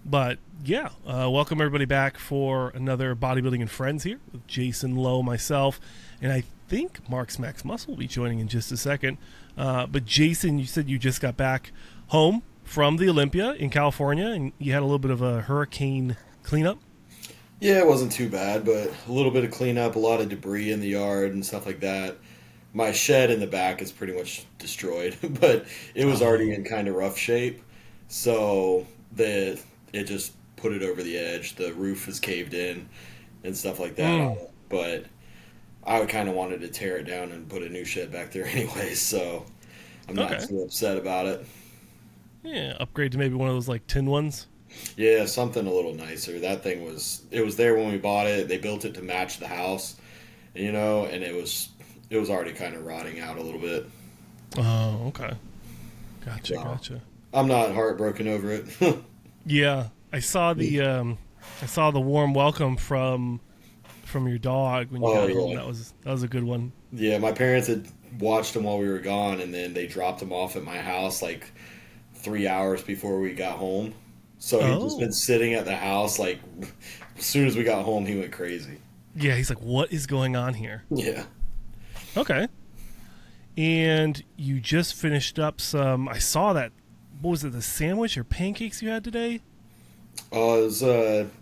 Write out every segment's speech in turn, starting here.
But yeah, welcome everybody back for another Bodybuilding and Friends here with Jason Lowe, myself, and I think Mark's Max Muscle will be joining in just a second. But Jason, you said you just got back home from the Olympia in California, and you had a little bit of a hurricane cleanup. Yeah, it wasn't too bad, but a little bit of cleanup, a lot of debris in the yard and stuff like that. My shed in the back is pretty much destroyed, but it was already Oh, in kind of rough shape, so it just put it over the edge. The roof is caved in and stuff like that on mm, it. But I kind of wanted to tear it down and put a new shed back there anyway, so I'm not okay. too upset about it. Yeah, upgrade to maybe one of those like tin ones. Yeah, something a little nicer. That thing was there when we bought it. They built it to match the house, and it was already kind of rotting out a little bit. Oh, okay. Gotcha, So gotcha. I'm not heartbroken over it. Yeah, I saw the warm welcome from your dog when you Oh got home. yeah, That was a good one. yeah. My parents had watched him while we were gone, and then they dropped him off at my house like 3 hours before we got home. So he'd just been Oh, sitting at the house. Like as soon as we got home, he went crazy. yeah. He's like, "What is going on here?" Yeah. Okay. And you just finished up some. I saw that. What was it? The sandwich or pancakes you had today? It was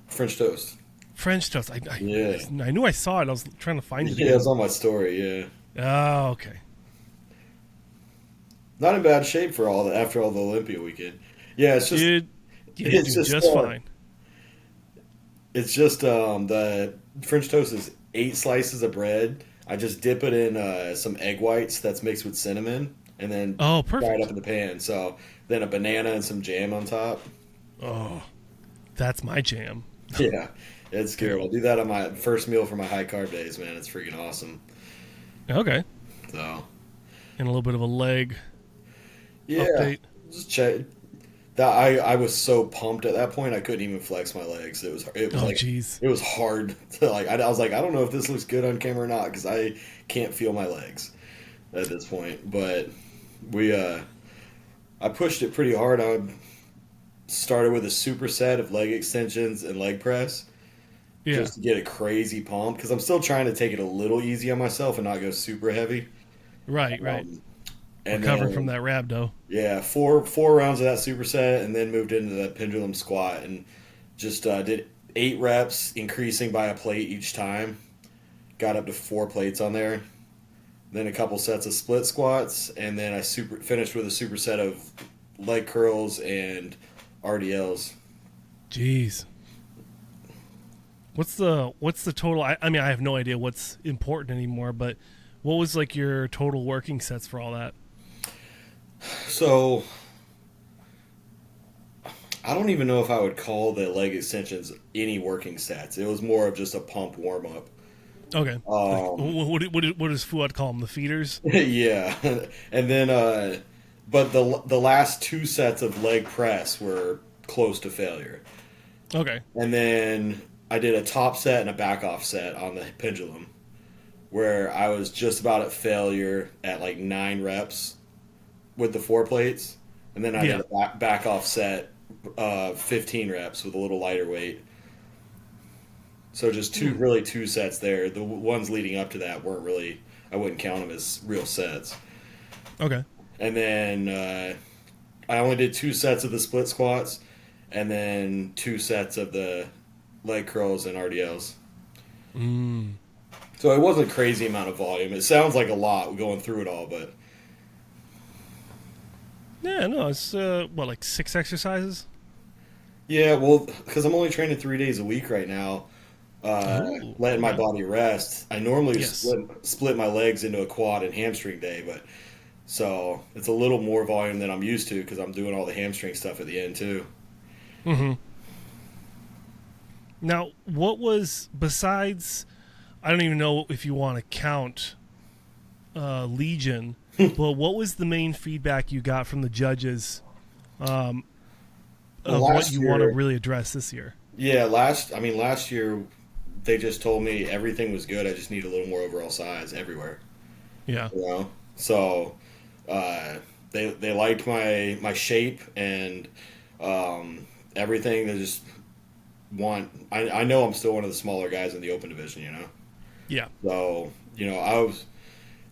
French toast. French toast. Yeah. I knew I saw it. I was trying to find it Yeah, it's again. on my story. Yeah. Oh, okay. Not in bad shape for all the after all the Olympia weekend. Yeah, You did it's do just just fine. the French toast is 8 slices of bread. I just dip it in some egg whites that's mixed with cinnamon, and then Oh, fry it up perfect. in the pan. So then a banana and some jam on top. Oh, that's my jam. Yeah, it's good. Okay. I'll do that on my first meal for my high carb days. Man, it's freaking awesome. Okay. So And a little bit of a leg yeah, update. just check. That I was so pumped at that point I couldn't even flex my legs. It was Oh, like jeez. it was hard to like. I was like, I don't know if this looks good on camera or not because I can't feel my legs at this point. But we I pushed it pretty hard. I started with a superset of leg extensions and leg press Yeah. just to get a crazy pump because I'm still trying to take it a little easy on myself and not go super heavy. Right. Right. Um, and Recovering from then that rhabdo. yeah, four rounds of that superset, and then moved into the pendulum squat and just did 8 reps, increasing by a plate each time. Got up to 4 plates on there. Then a couple sets of split squats, and then I finished with a superset of leg curls and RDLs. Jeez. What's the total? I mean, I have no idea what's important anymore. But what was like your total working sets for all that? So I don't even know if I would call the leg extensions any working sets. It was more of just a pump warm up. Okay. Like Um, what does Fuad call them? The feeders. yeah, and then but the last 2 sets of leg press were close to failure, Okay. and then I did a top set and a back off set on the pendulum where I was just about at failure at like 9 reps with the 4 plates, and then I did Yeah. a back off set 15 reps with a little lighter weight. So just Hmm. 2 sets there. The ones leading up to that weren't really, I wouldn't count them as real sets. Okay. And then I only did 2 sets of the split squats, and then 2 sets of the leg curls and RDLs. Mm. So it wasn't a crazy amount of volume. It sounds like a lot going through it all, but Yeah. No. It's what, like 6 exercises. yeah, well, because I'm only training 3 days a week right now, Oh. letting my Okay. body rest. I normally Yes. split my legs into a quad and hamstring day, but so it's a little more volume than I'm used to because I'm doing all the hamstring stuff at the end too. Mm-hmm. Now, what was besides? I don't even know if you want to count Legion, but what was the main feedback you got from the judges um, Well, of what last you want to year, really address this year? yeah, last year they just told me everything was good. I just need a little more overall size everywhere, Yeah. you know. So uh, they liked my shape and everything. They just want. I know I'm still one of the smaller guys in the open division, you know. Yeah. So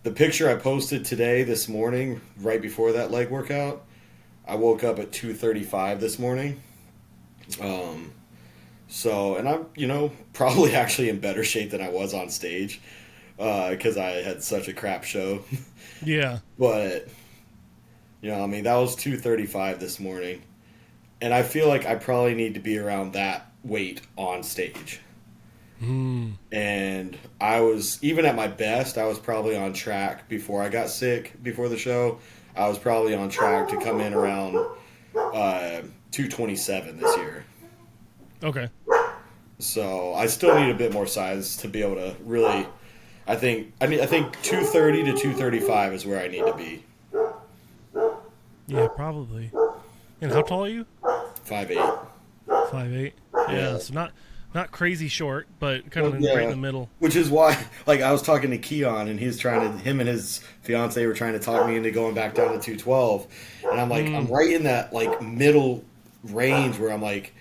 the picture I posted today this morning, right before that leg workout. I woke up at 2:35 this morning. So, and I'm, probably actually in better shape than I was on stage because I had such a crap show. Yeah. But, that was 2:35 this morning. And I feel like I probably need to be around that weight on stage. And I was, even at my best, I was probably on track before I got sick, before the show. I was probably on track to come in around 227 this year. Okay. So I still need a bit more size to be able to really. I think 230 to 235 is where I need to be. Yeah, probably. And how tall are you? 5'8". 5'8". Yeah, so not crazy short, but kind of right in the middle. Which is why, I was talking to Keon, and him and his fiance were trying to talk me into going back down to 212, and I'm like, I'm right in that middle range where I'm like,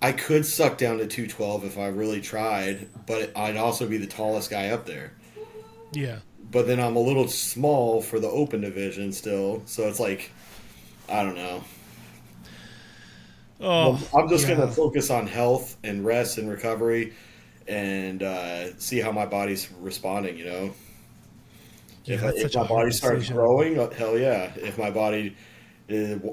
I could suck down to 212 if I really tried, but I'd also be the tallest guy up there. Yeah. But then I'm a little small for the open division still, so it's like, I don't know. Oh, I'm just going to focus on health and rest and recovery and see how my body's responding, Yeah, if my body starts growing, hell yeah. If my body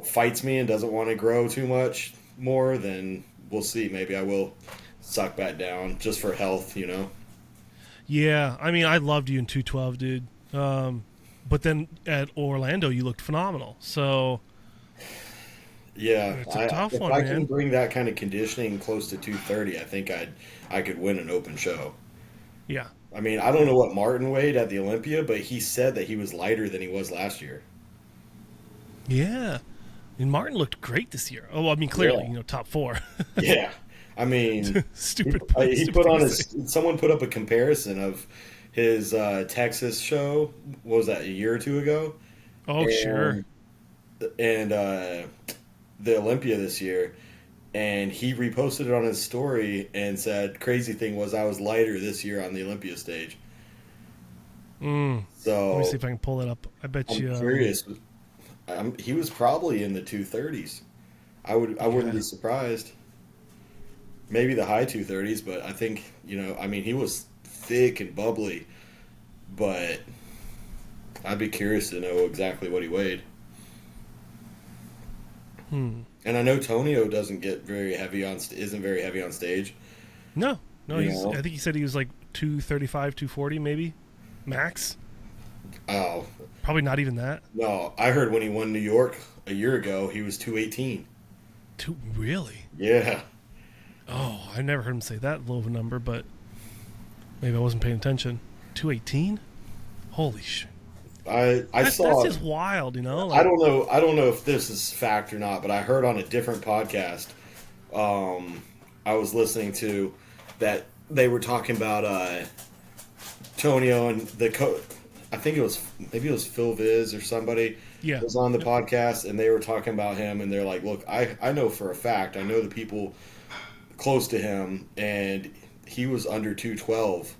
fights me and doesn't want to grow too much more, then we'll see. Maybe I will suck back down just for health, Yeah, I loved you in 212, dude. But then at Orlando, you looked phenomenal. So yeah, it's a tough if one, I man. can bring that kind of conditioning close to 230, I think I could win an open show. Yeah. I don't know what Martin weighed at the Olympia, but he said that he was lighter than he was last year. Yeah. And Martin looked great this year. Oh, clearly, top 4. Yeah. Stupid. He put on someone put up a comparison of his Texas show. What was that, a year or two ago? Oh, sure. And the Olympia this year, and he reposted it on his story and said, crazy thing was I was lighter this year on the Olympia stage. So let me see if I can pull it up. I bet you. I'm curious. He was probably in the 230s. I wouldn't be surprised. Maybe the high 230s, but I think, he was thick and bubbly, but I'd be curious to know exactly what he weighed. And I know Tonio isn't very heavy on stage. No, I think he said he was like 235, 240 maybe, max. Oh, probably not even that. No, I heard when he won New York a year ago, he was 218. Really? Yeah. Oh, I never heard him say that low of a number, but maybe I wasn't paying attention. 218? Holy shit. That's just wild, I don't know if this is fact or not, but I heard on a different podcast I was listening to that they were talking about Tonio and I think it was Phil Viz or somebody was on the podcast, and they were talking about him, and they're like, look, I know for a fact, I know the people close to him, and he was under 212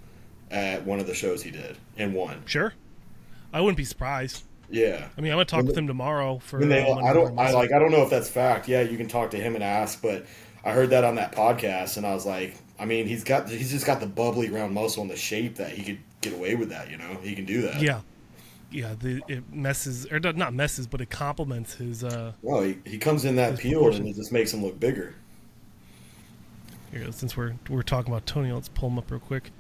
at one of the shows he did and won. Sure. I wouldn't be surprised. Yeah. I'm going to talk with him tomorrow for I don't know if that's fact. Yeah, you can talk to him and ask, but I heard that on that podcast, and I was like, he's just got the bubbly round muscle and the shape that he could get away with that, He can do that. Yeah. Yeah, it messes, or not messes, but it complements his well, he comes in that peeled, and it just makes him look bigger. Here, since we're talking about Tony, let's pull him up real quick.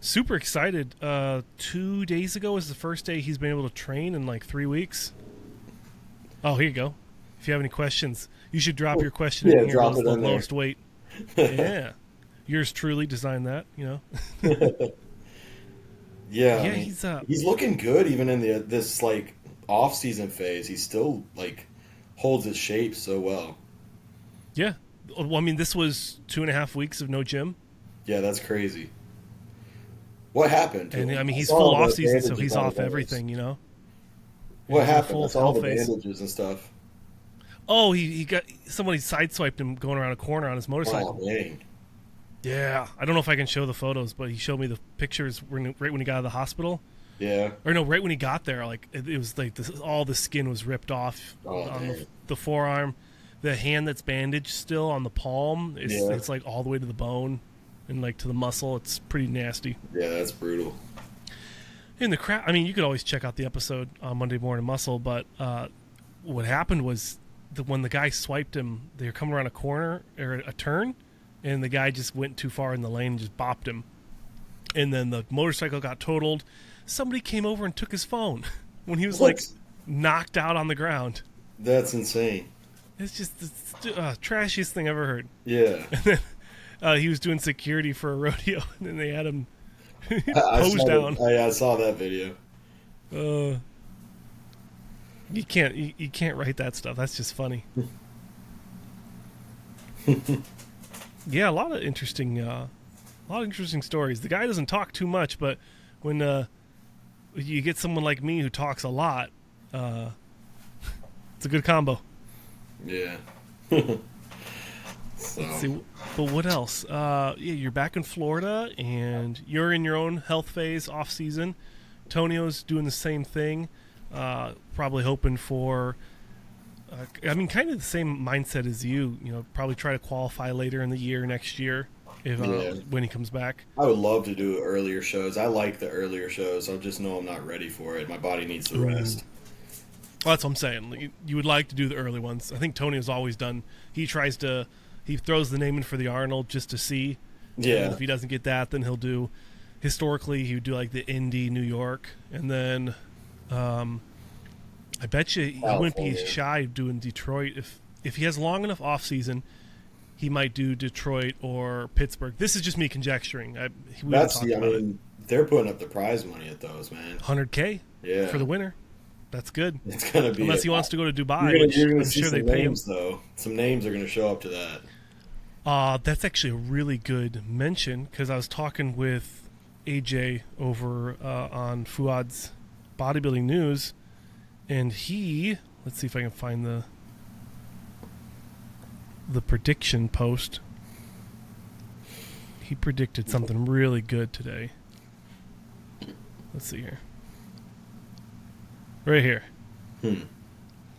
Super excited. 2 days ago was the first day he's been able to train in like 3 weeks. Oh, here you go. If you have any questions, you should drop your question in here. Drop it the in lowest there. weight. Yeah. Yours truly designed that, Yeah, he's looking good even in this off-season phase. He still holds his shape so well. Yeah. Well, this was 2.5 weeks of no gym. Yeah, that's crazy. What happened to him? And he's full off season, so he's off everything, What happened? Full That's all the face. bandages and stuff. Oh, he got somebody sideswiped him going around a corner on his motorcycle. Oh, dang. Yeah, I don't know if I can show the photos, but he showed me the pictures right when he got out of the hospital. Yeah. Or no, right when he got there, like it was like all the skin was ripped off on the forearm. The hand that's bandaged still on the palm, it's like all the way to the bone and like to the muscle. It's pretty nasty. Yeah, that's brutal. In the crowd, I mean, you could always check out the episode on Monday Morning Muscle, but what happened was when the guy swiped him, they were coming around a corner or a turn, and the guy just went too far in the lane and just bopped him. And then the motorcycle got totaled. Somebody came over and took his phone when he was like knocked out on the ground. That's insane. It's just the trashiest thing I ever heard. Yeah. And then he was doing security for a rodeo, and then they had him posed down. I saw that video. You can't write that stuff. That's just funny. Yeah, a lot of interesting stories. The guy doesn't talk too much, but when you get someone like me who talks a lot, it's a good combo. Yeah. Let's see, but what else? Yeah, you're back in Florida, and you're in your own health phase, off season. Tonio's doing the same thing, probably hoping for. I mean, kind of the same mindset as you. You know, probably try to qualify later in the year next year, when he comes back. I would love to do earlier shows. I like the earlier shows. I just know I'm not ready for it. My body needs the rest. Well, that's what I'm saying. You would like to do the early ones. I think Tonio's always done. He throws the name in for the Arnold just to see. Yeah. And if he doesn't get that, then he'll do. Historically, he would do like the Indy, New York, and then I bet you he wouldn't be shy of doing Detroit if he has long enough off season. He might do Detroit or Pittsburgh. This is just me conjecturing. They're putting up the prize money at those, man. $100K for the winner. That's good. It's gonna be unless he wants to go to Dubai. You're gonna I'm see sure they some pay him. names, though. Some names are gonna show up to that. That's actually a really good mention because I was talking with AJ over on Fuad's Bodybuilding News, and let's see if I can find the prediction post. He predicted something really good today. Let's see here. Right here. I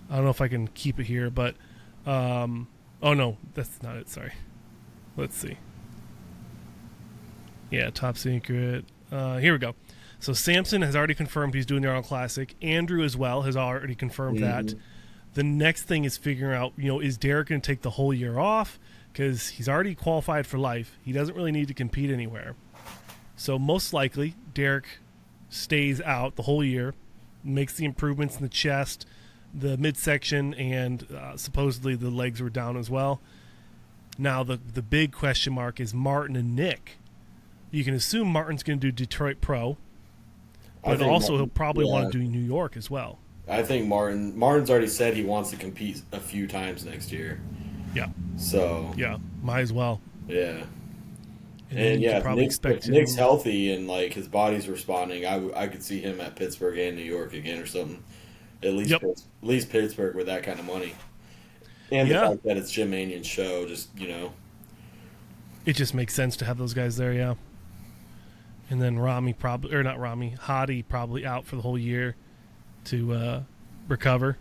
don't know if I can keep it here, but oh no, that's not it. Sorry. Let's see. Yeah, top secret. Here we go. So Samson has already confirmed he's doing the Arnold Classic. Andrew as well has already confirmed that. The next thing is figuring out, is Derek going to take the whole year off? Because he's already qualified for life. He doesn't really need to compete anywhere. So most likely, Derek stays out the whole year, makes the improvements in the chest, the midsection, and supposedly the legs were down as well. Now, the big question mark is Martin and Nick. You can assume Martin's going to do Detroit Pro, but also he'll probably want to do New York as well. I think Martin's already said he wants to compete a few times next year. Yeah. So. Yeah, might as well. Yeah. And yeah, Nick's him. healthy and like his body's responding. I could see him at Pittsburgh and New York again or something. At least Pittsburgh with that kind of money. And the fact that it's Jim Manion's show, it just makes sense to have those guys there, yeah. And then Hadi probably out for the whole year to recover.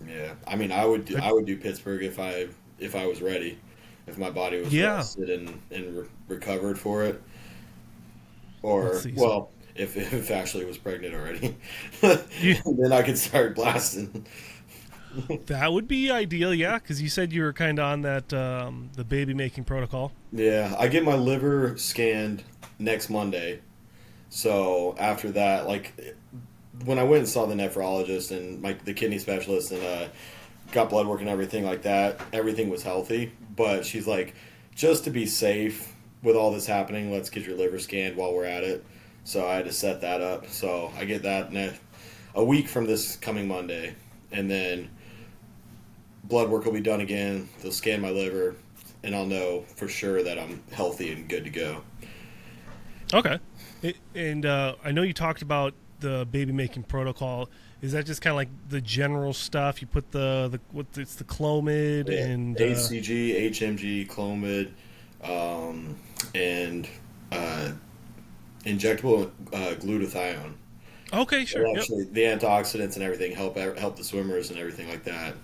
Yeah, I mean, I would do Pittsburgh if I was ready, if my body was rested and recovered for it, or if Ashley was pregnant already, then I could start blasting. That would be ideal, yeah, because you said you were kind of on that the baby making protocol. Yeah, I get my liver scanned next Monday, so after that, like when I went and saw the nephrologist and the kidney specialist and got blood work and everything like that, everything was healthy. But she's like, just to be safe with all this happening, let's get your liver scanned while we're at it. So I had to set that up. So I get that a week from this coming Monday, and then blood work will be done again. They'll scan my liver, and I'll know for sure that I'm healthy and good to go. Okay. And I know you talked about the baby making protocol, is that just kind of like the general stuff? You put it's the Clomid and HCG, HMG, Clomid, and injectable glutathione. Okay, sure. Actually, the antioxidants and everything help the swimmers and everything like that.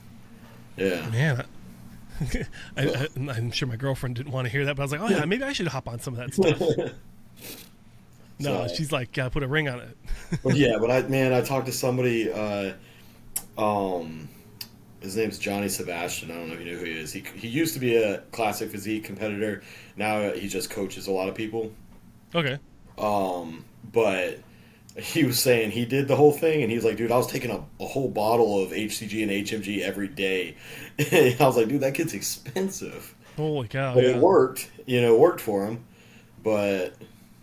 Yeah, man. I'm sure my girlfriend didn't want to hear that, but I was like, oh yeah, maybe I should hop on some of that stuff. No, she's like, put a ring on it. But I talked to somebody. His name's Johnny Sebastian. I don't know if you know who he is. He used to be a classic physique competitor. Now he just coaches a lot of people. Okay. But he was saying he did the whole thing, and he was like, dude, I was taking a whole bottle of HCG and HMG every day. And I was like, dude, that gets expensive. Holy cow! But it worked. Worked for him. But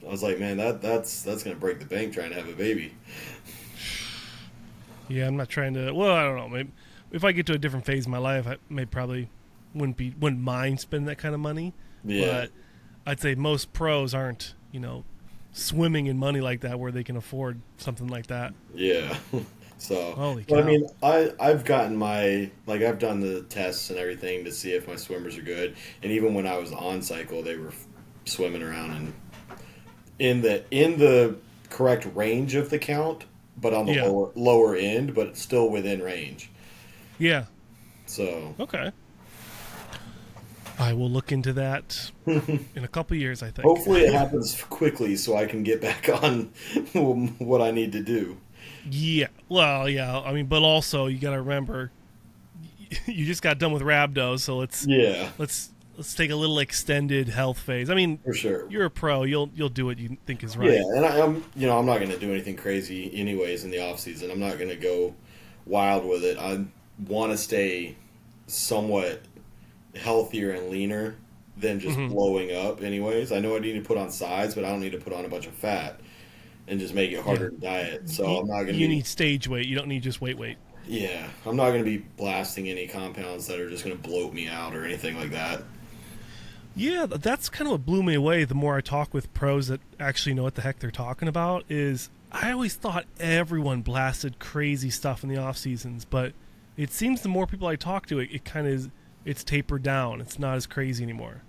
I was like, man, that's gonna break the bank trying to have a baby. Yeah, I'm not trying to. Well, I don't know. Maybe if I get to a different phase in my life, I wouldn't mind spending that kind of money. Yeah. But I'd say most pros aren't, swimming in money like that where they can afford something like that. Yeah. So, holy cow. But I mean, I've gotten I've done the tests and everything to see if my swimmers are good. And even when I was on cycle, they were swimming around and in the correct range of the count, but on the lower end, but still within range. Yeah. So. Okay. I will look into that in a couple years, I think. Hopefully it happens quickly so I can get back on what I need to do. Yeah. Well, yeah. I mean, but also you got to remember, you just got done with rhabdo, so let's take a little extended health phase. I mean, for sure, you're a pro. You'll do what you think is right. Yeah, and I'm not going to do anything crazy anyways in the off season. I'm not going to go wild with it. I want to stay somewhat healthier and leaner than just blowing up anyways. I know I need to put on size, but I don't need to put on a bunch of fat and just make it harder to diet. So I'm not going to. You need stage weight. You don't need just weight. Yeah, I'm not going to be blasting any compounds that are just going to bloat me out or anything like that. Yeah, that's kind of what blew me away the more I talk with pros that actually know what the heck they're talking about. Is I always thought everyone blasted crazy stuff in the off seasons, but it seems the more people I talk to, it kind of it's tapered down. It's not as crazy anymore.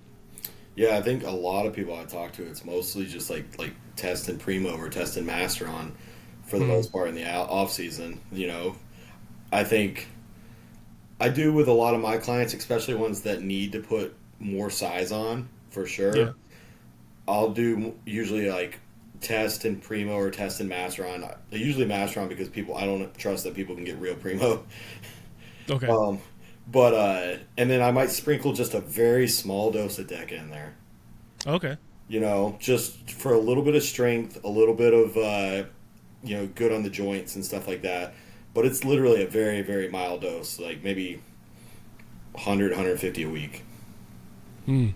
Yeah, I think a lot of people I talk to, it's mostly just like testing primo or testing master on for the most part in the off season. I think I do with a lot of my clients, especially ones that need to put more size on for sure. Yeah. I'll do usually test and primo or test and master on. Usually master on because I don't trust that people can get real primo. Okay. And then I might sprinkle just a very small dose of DECA in there. Okay. Just for a little bit of strength, a little bit of, good on the joints and stuff like that. But it's literally a very, very mild dose, like maybe 100, 150 a week. And,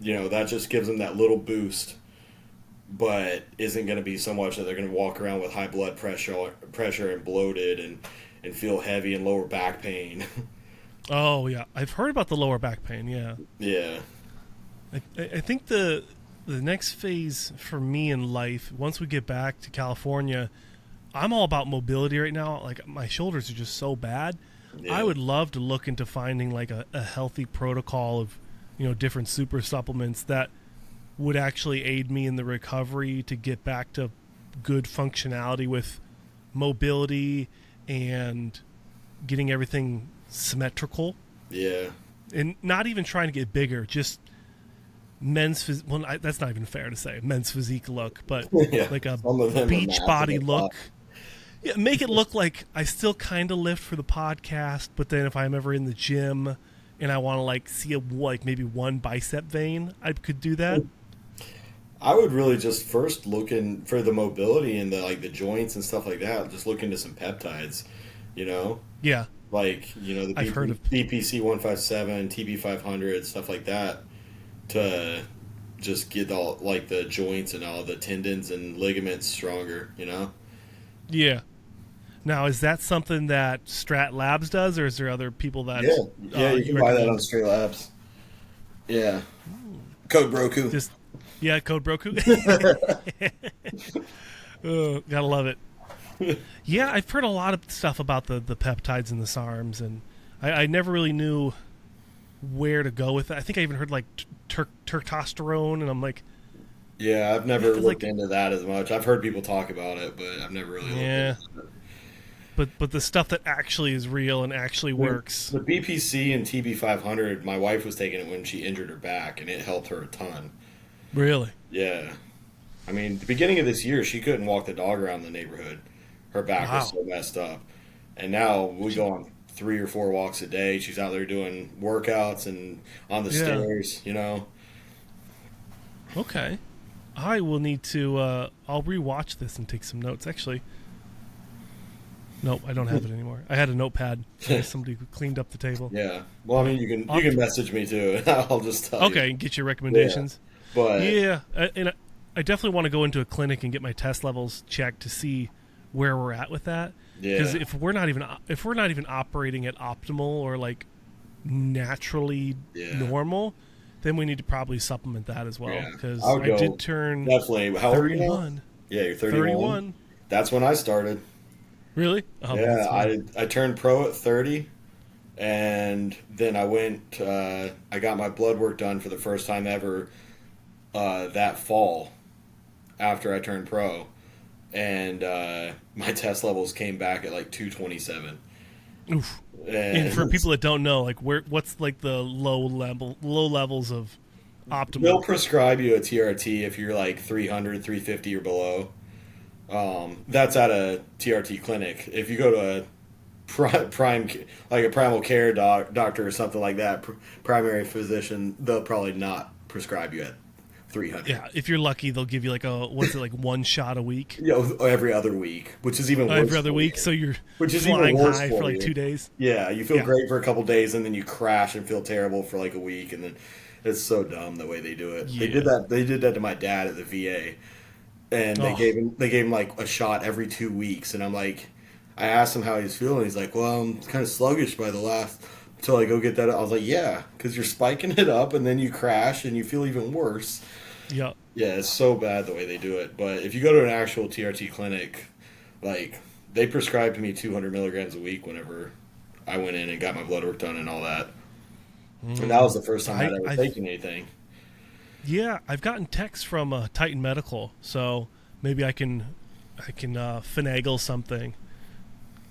that just gives them that little boost, but isn't going to be so much that they're going to walk around with high blood pressure and bloated and feel heavy and lower back pain. Oh, yeah. I've heard about the lower back pain, yeah. Yeah. I think the next phase for me in life, once we get back to California, I'm all about mobility right now. Like, my shoulders are just so bad. Yeah. I would love to look into finding a healthy protocol of, different super supplements that would actually aid me in the recovery to get back to good functionality with mobility and getting everything symmetrical. Yeah. And not even trying to get bigger, just that's not even fair to say, men's physique look, but like a beach body look. Yeah, make it look like I still kind of lift for the podcast, but then if I'm ever in the gym and I want to see maybe one bicep vein, I could do that. I would really just first look in for the mobility and the joints and stuff like that. Just look into some peptides, Yeah. The I've heard of BPC 157, TB 500, stuff like that, to just get all the joints and all the tendons and ligaments stronger. Yeah. Now, is that something that Strat Labs does, or is there other people that? Yeah, you can buy that on Strat Labs. Yeah, code Broku. Yeah, Code Broku. Oh, gotta love it. Yeah, I've heard a lot of stuff about the peptides and the SARMs, and I never really knew where to go with it. I think I even heard like testosterone, and I'm like, Yeah, I've never looked like, into that as much. I've heard people talk about it, but I've never really looked yeah. into it. But the stuff that actually is real and actually works. The BPC and TB500, my wife was taking it when she injured her back, and it helped her a ton. Really? Yeah. I mean, the beginning of this year, she couldn't walk the dog around the neighborhood. Her back was so messed up. And now we go on 3 or 4 walks a day. She's out there doing workouts and on the stairs, you know. Okay. I will need to, I'll rewatch this and take some notes. Actually, nope, I don't have it anymore. I had a notepad. Somebody cleaned up the table. Yeah. Well, I mean, you can message me too. I'll just tell you. Okay, and get your recommendations. Yeah. But yeah, and I definitely want to go into a clinic and get my test levels checked to see where we're at with that. Because if we're not even operating at optimal or like naturally normal, then we need to probably supplement that as well. Because I did turn definitely 31. Yeah, you're 31. That's when I started. Really? Oh, yeah, I turned pro at 30, and then I went. I got my blood work done for the first time ever that fall after I turned pro, and my test levels came back at like 227. Oof. And for people that don't know, like what's like the low levels of optimal? They'll prescribe you a TRT if you're like 300, 350 or below. That's at a TRT clinic. If you go to a like a primal care doctor or something like that, primary physician, they'll probably not prescribe you at 300. Yeah, if you're lucky, they'll give you like like 1 shot a week. Yeah, every other week, which is even worse. Every other week, so you're flying high for like 2 days. Yeah, you feel great for a couple days, and then you crash and feel terrible for like a week, and then it's so dumb the way they do it. Yeah. They did that to my dad at the VA, and they gave him like a shot every 2 weeks, and I'm like, I asked him how he's feeling. He's like, well, I'm kind of sluggish by the last. Until I go get that, I was like, yeah, because you're spiking it up, and then you crash, and you feel even worse. Yeah. Yeah, it's so bad the way they do it. But if you go to an actual TRT clinic, like, they prescribed me 200 milligrams a week whenever I went in and got my blood work done and all that. And that was the first time I'd ever taken anything. Yeah, I've gotten texts from Titan Medical, so maybe I can finagle something.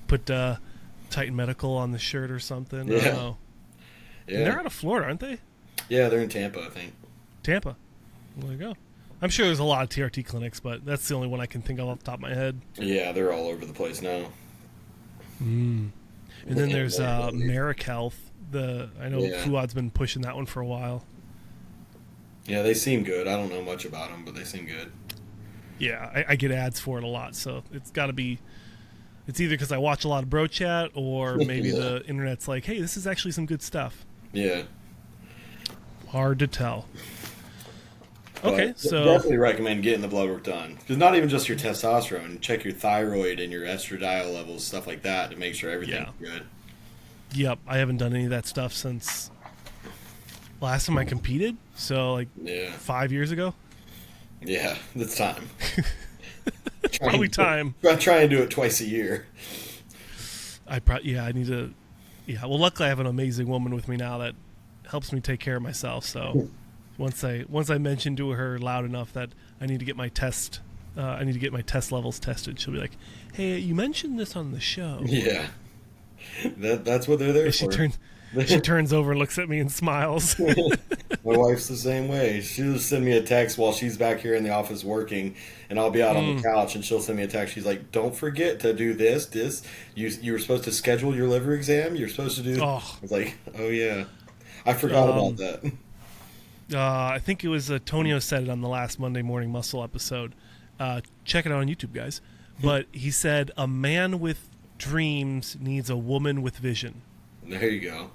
Put Titan Medical on the shirt or something. Yeah. I don't know. Yeah. And they're out of Florida, aren't they? Yeah, they're in Tampa, I think. Tampa. Well, there you go. I'm sure there's a lot of TRT clinics, but that's the only one I can think of off the top of my head. Yeah, they're all over the place now. And then there's Merrick Health. I know Fuad's been pushing that one for a while. Yeah, they seem good. I don't know much about them, but they seem good. Yeah, I get ads for it a lot, so it's got to be. It's either because I watch a lot of Bro Chat, or maybe the internet's like, hey, this is actually some good stuff. Yeah. Hard to tell. Okay, so definitely recommend getting the blood work done. Because not even just your testosterone, check your thyroid and your estradiol levels, stuff like that, to make sure everything's good. Yep, I haven't done any of that stuff since last time I competed, so like 5 years ago. Yeah, it's time. Probably time. I try and do it twice a year. I need to. Yeah, well, luckily I have an amazing woman with me now that helps me take care of myself. So once I mention to her loud enough that I need to get my test levels tested, she'll be like, "Hey, you mentioned this on the show." Yeah, that's what they're there for. She turns over and looks at me and smiles. My wife's the same way. She'll send me a text while she's back here in the office working, and I'll be out on the couch, and she'll send me a text. She's like, "Don't forget to do this. You were supposed to schedule your liver exam. You're supposed to do." I was like, "Oh yeah, I forgot about that." I think it was Tonio said it on the last Monday Morning Muscle episode. Check it out on YouTube, guys. But he said, "A man with dreams needs a woman with vision." There you go.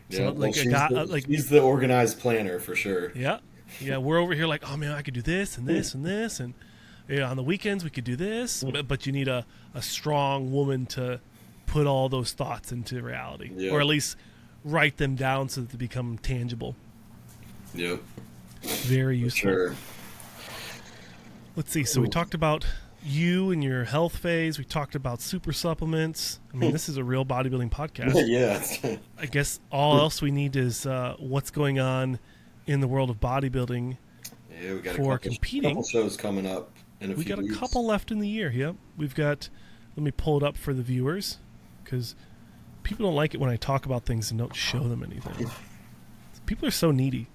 So, yeah, he's the organized planner for sure. Yeah, we're over here like, oh man, I could do this and this and this, and on the weekends we could do this. But you need a strong woman to put all those thoughts into reality, or at least write them down so that they become tangible. Yep. Very useful. Sure. Let's see. So we talked about you and your health phase. We talked about super supplements. I mean, this is a real bodybuilding podcast. Yeah. I guess all else we need is what's going on in the world of bodybuilding. Yeah, we got for a competing. couple shows coming up in a few We got weeks. a couple left in the year. Yep. We've got. Let me pull it up for the viewers because people don't like it when I talk about things and don't show them anything. People are so needy.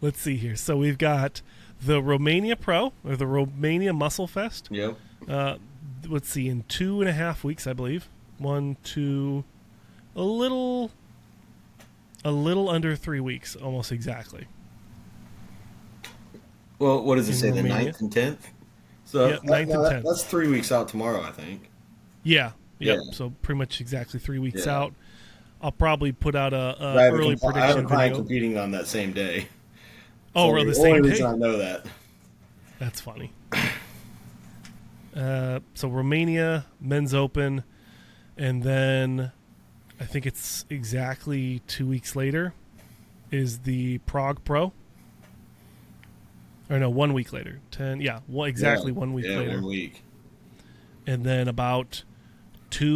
Let's see here. So we've got the Romania Pro, or the Romania Muscle Fest. Yep. Let's see, in 2.5 weeks, I believe. 1, 2, a little under 3 weeks, almost exactly. Well, what does it In say? Romania. The 9th and 10th? So Yep, 9th and 10th. That's 3 weeks out tomorrow, I think. Yeah. Yep. Yeah. So pretty much exactly 3 weeks Yeah. out. I'll probably put out a I have early a prediction client video. competing on that same day. Oh, It's we're the only same reason day? I know that. That's funny. So Romania, Men's Open, and then I think it's exactly 2 weeks later is the Prague Pro. Or no, 1 week later. Exactly 1 week later. 1 week. And then about 2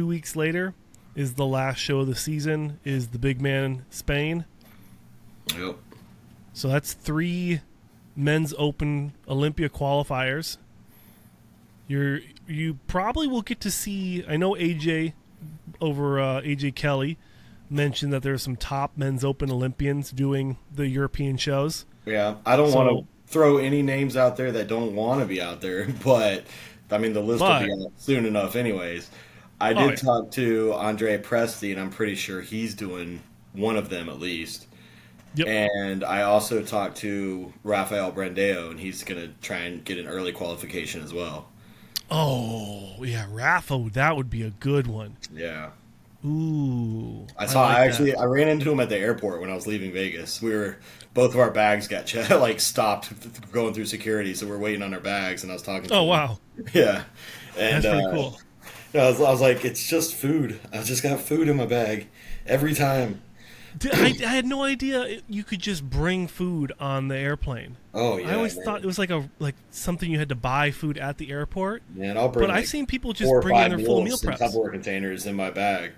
weeks later is the last show of the season, is the Big Man Spain. Yep. So that's 3 Men's Open Olympia qualifiers. You probably will get to see. I know AJ over AJ Kelly mentioned that there's some top Men's Open Olympians doing the European shows. Yeah, I don't want to throw any names out there that don't want to be out there, but I mean the list will be out soon enough, anyways. I did talk to Andre Presti, and I'm pretty sure he's doing one of them at least. Yep. And I also talked to Rafael Brandeo, and he's going to try and get an early qualification as well. Oh, yeah, Rafa, that would be a good one. Yeah. Ooh. I ran into him at the airport when I was leaving Vegas. Both of our bags got stopped going through security, so we're waiting on our bags, and I was talking to him. Wow. Yeah. And, that's pretty cool. I was like, it's just food. I just got food in my bag every time. I had no idea you could just bring food on the airplane. Oh yeah, I always thought it was like something you had to buy food at the airport. Man, I'll bring. But I've seen people just 4 or bring in 5 their full meal meals in preps. Tupperware containers in my bag.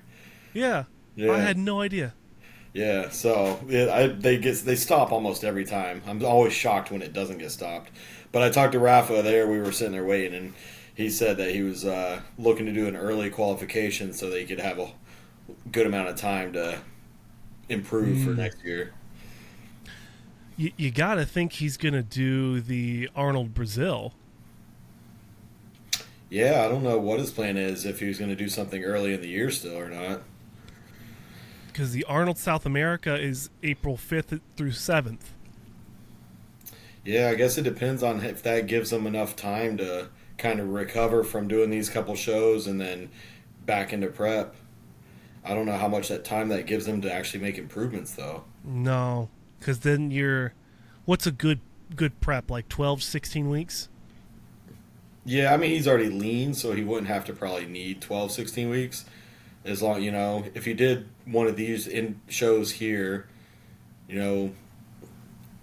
Yeah. I had no idea. Yeah, so they stop almost every time. I'm always shocked when it doesn't get stopped. But I talked to Rafa there. We were sitting there waiting, and he said that he was looking to do an early qualification so they could have a good amount of time to improve for next year. You got to think he's going to do the Arnold Brazil. Yeah, I don't know what his plan is, if he was going to do something early in the year still or not. Because the Arnold South America is April 5th through 7th. Yeah, I guess it depends on if that gives them enough time to kind of recover from doing these couple shows and then back into prep. I don't know how much that time that gives them to actually make improvements, though. No, because then what's a good prep, like 12, 16 weeks? Yeah, I mean, he's already lean, so he wouldn't have to probably need 12, 16 weeks. As long, if he did one of these in shows here, and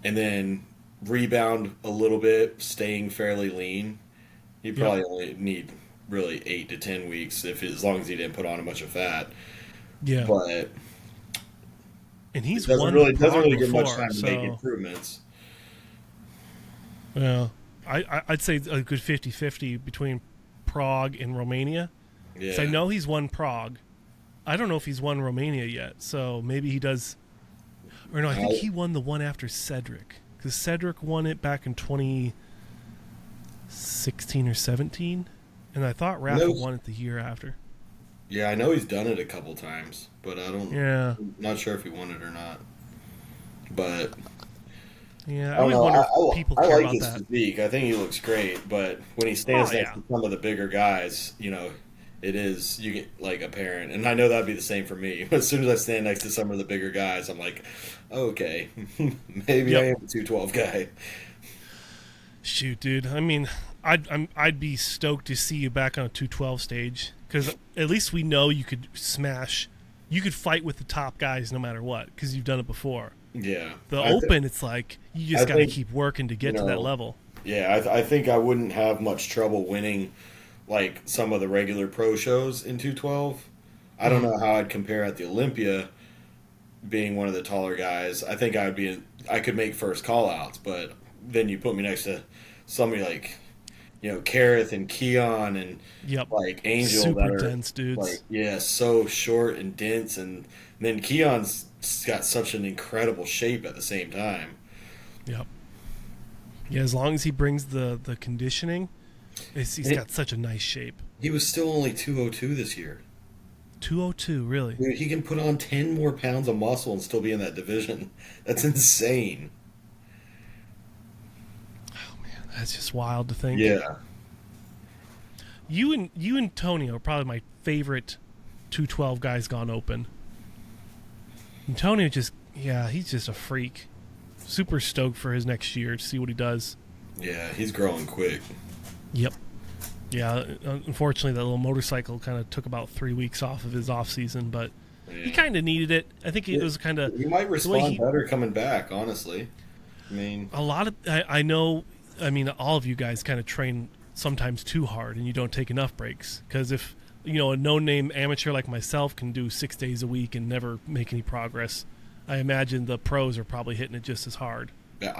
then rebound a little bit, staying fairly lean, he'd probably only need really 8 to 10 weeks as long as he didn't put on a bunch of fat. Yeah, but and he's doesn't won really before, get much time to make improvements. Yeah, I'd say a good 50-50 between Prague and Romania. Yeah, I know he's won Prague. I don't know if he's won Romania yet, so maybe he does. Or no, I think he won the one after Cedric, because Cedric won it back in 2016 or 17, and I thought Rafa won it the year after. Yeah, I know he's done it a couple times, but I'm not sure if he won it or not. But yeah, I always wonder if people care about his physique. I think he looks great, but when he stands next to some of the bigger guys, you get like apparent. And I know that'd be the same for me. As soon as I stand next to some of the bigger guys, I'm like, okay, maybe I am a 212 guy. Shoot, dude. I mean, I'd be stoked to see you back on a 212 stage, because at least we know you could smash you could fight with the top guys no matter what because you've done it before. Yeah. The Open, it's like you just got to keep working to get to that level. Yeah, I think I wouldn't have much trouble winning like some of the regular pro shows in 212. I don't know how I'd compare at the Olympia, being one of the taller guys. I think I could make first call outs, but then you put me next to somebody like, Kareth and Keon and like Angel, super that are dense dudes. like, yeah, so short and dense, and then Keon's got such an incredible shape at the same time. Yep. Yeah, as long as he brings the conditioning, he's got such a nice shape. He was still only 202 this year. 202, really? Dude, he can put on 10 more pounds of muscle and still be in that division. That's insane. Oh man, that's just wild to think. Yeah. You and Tony are probably my favorite 212 guys gone open. Antonio he's just a freak. Super stoked for his next year to see what he does. Yeah, he's growing quick. Yep. Yeah, unfortunately that little motorcycle kind of took about 3 weeks off of his off season, but he kind of needed it. I think it was kind of... He might respond better coming back, honestly. I mean... A lot of... I know, all of you guys kind of train sometimes too hard and you don't take enough breaks. Because if, a no-name amateur like myself can do 6 days a week and never make any progress, I imagine the pros are probably hitting it just as hard. Yeah,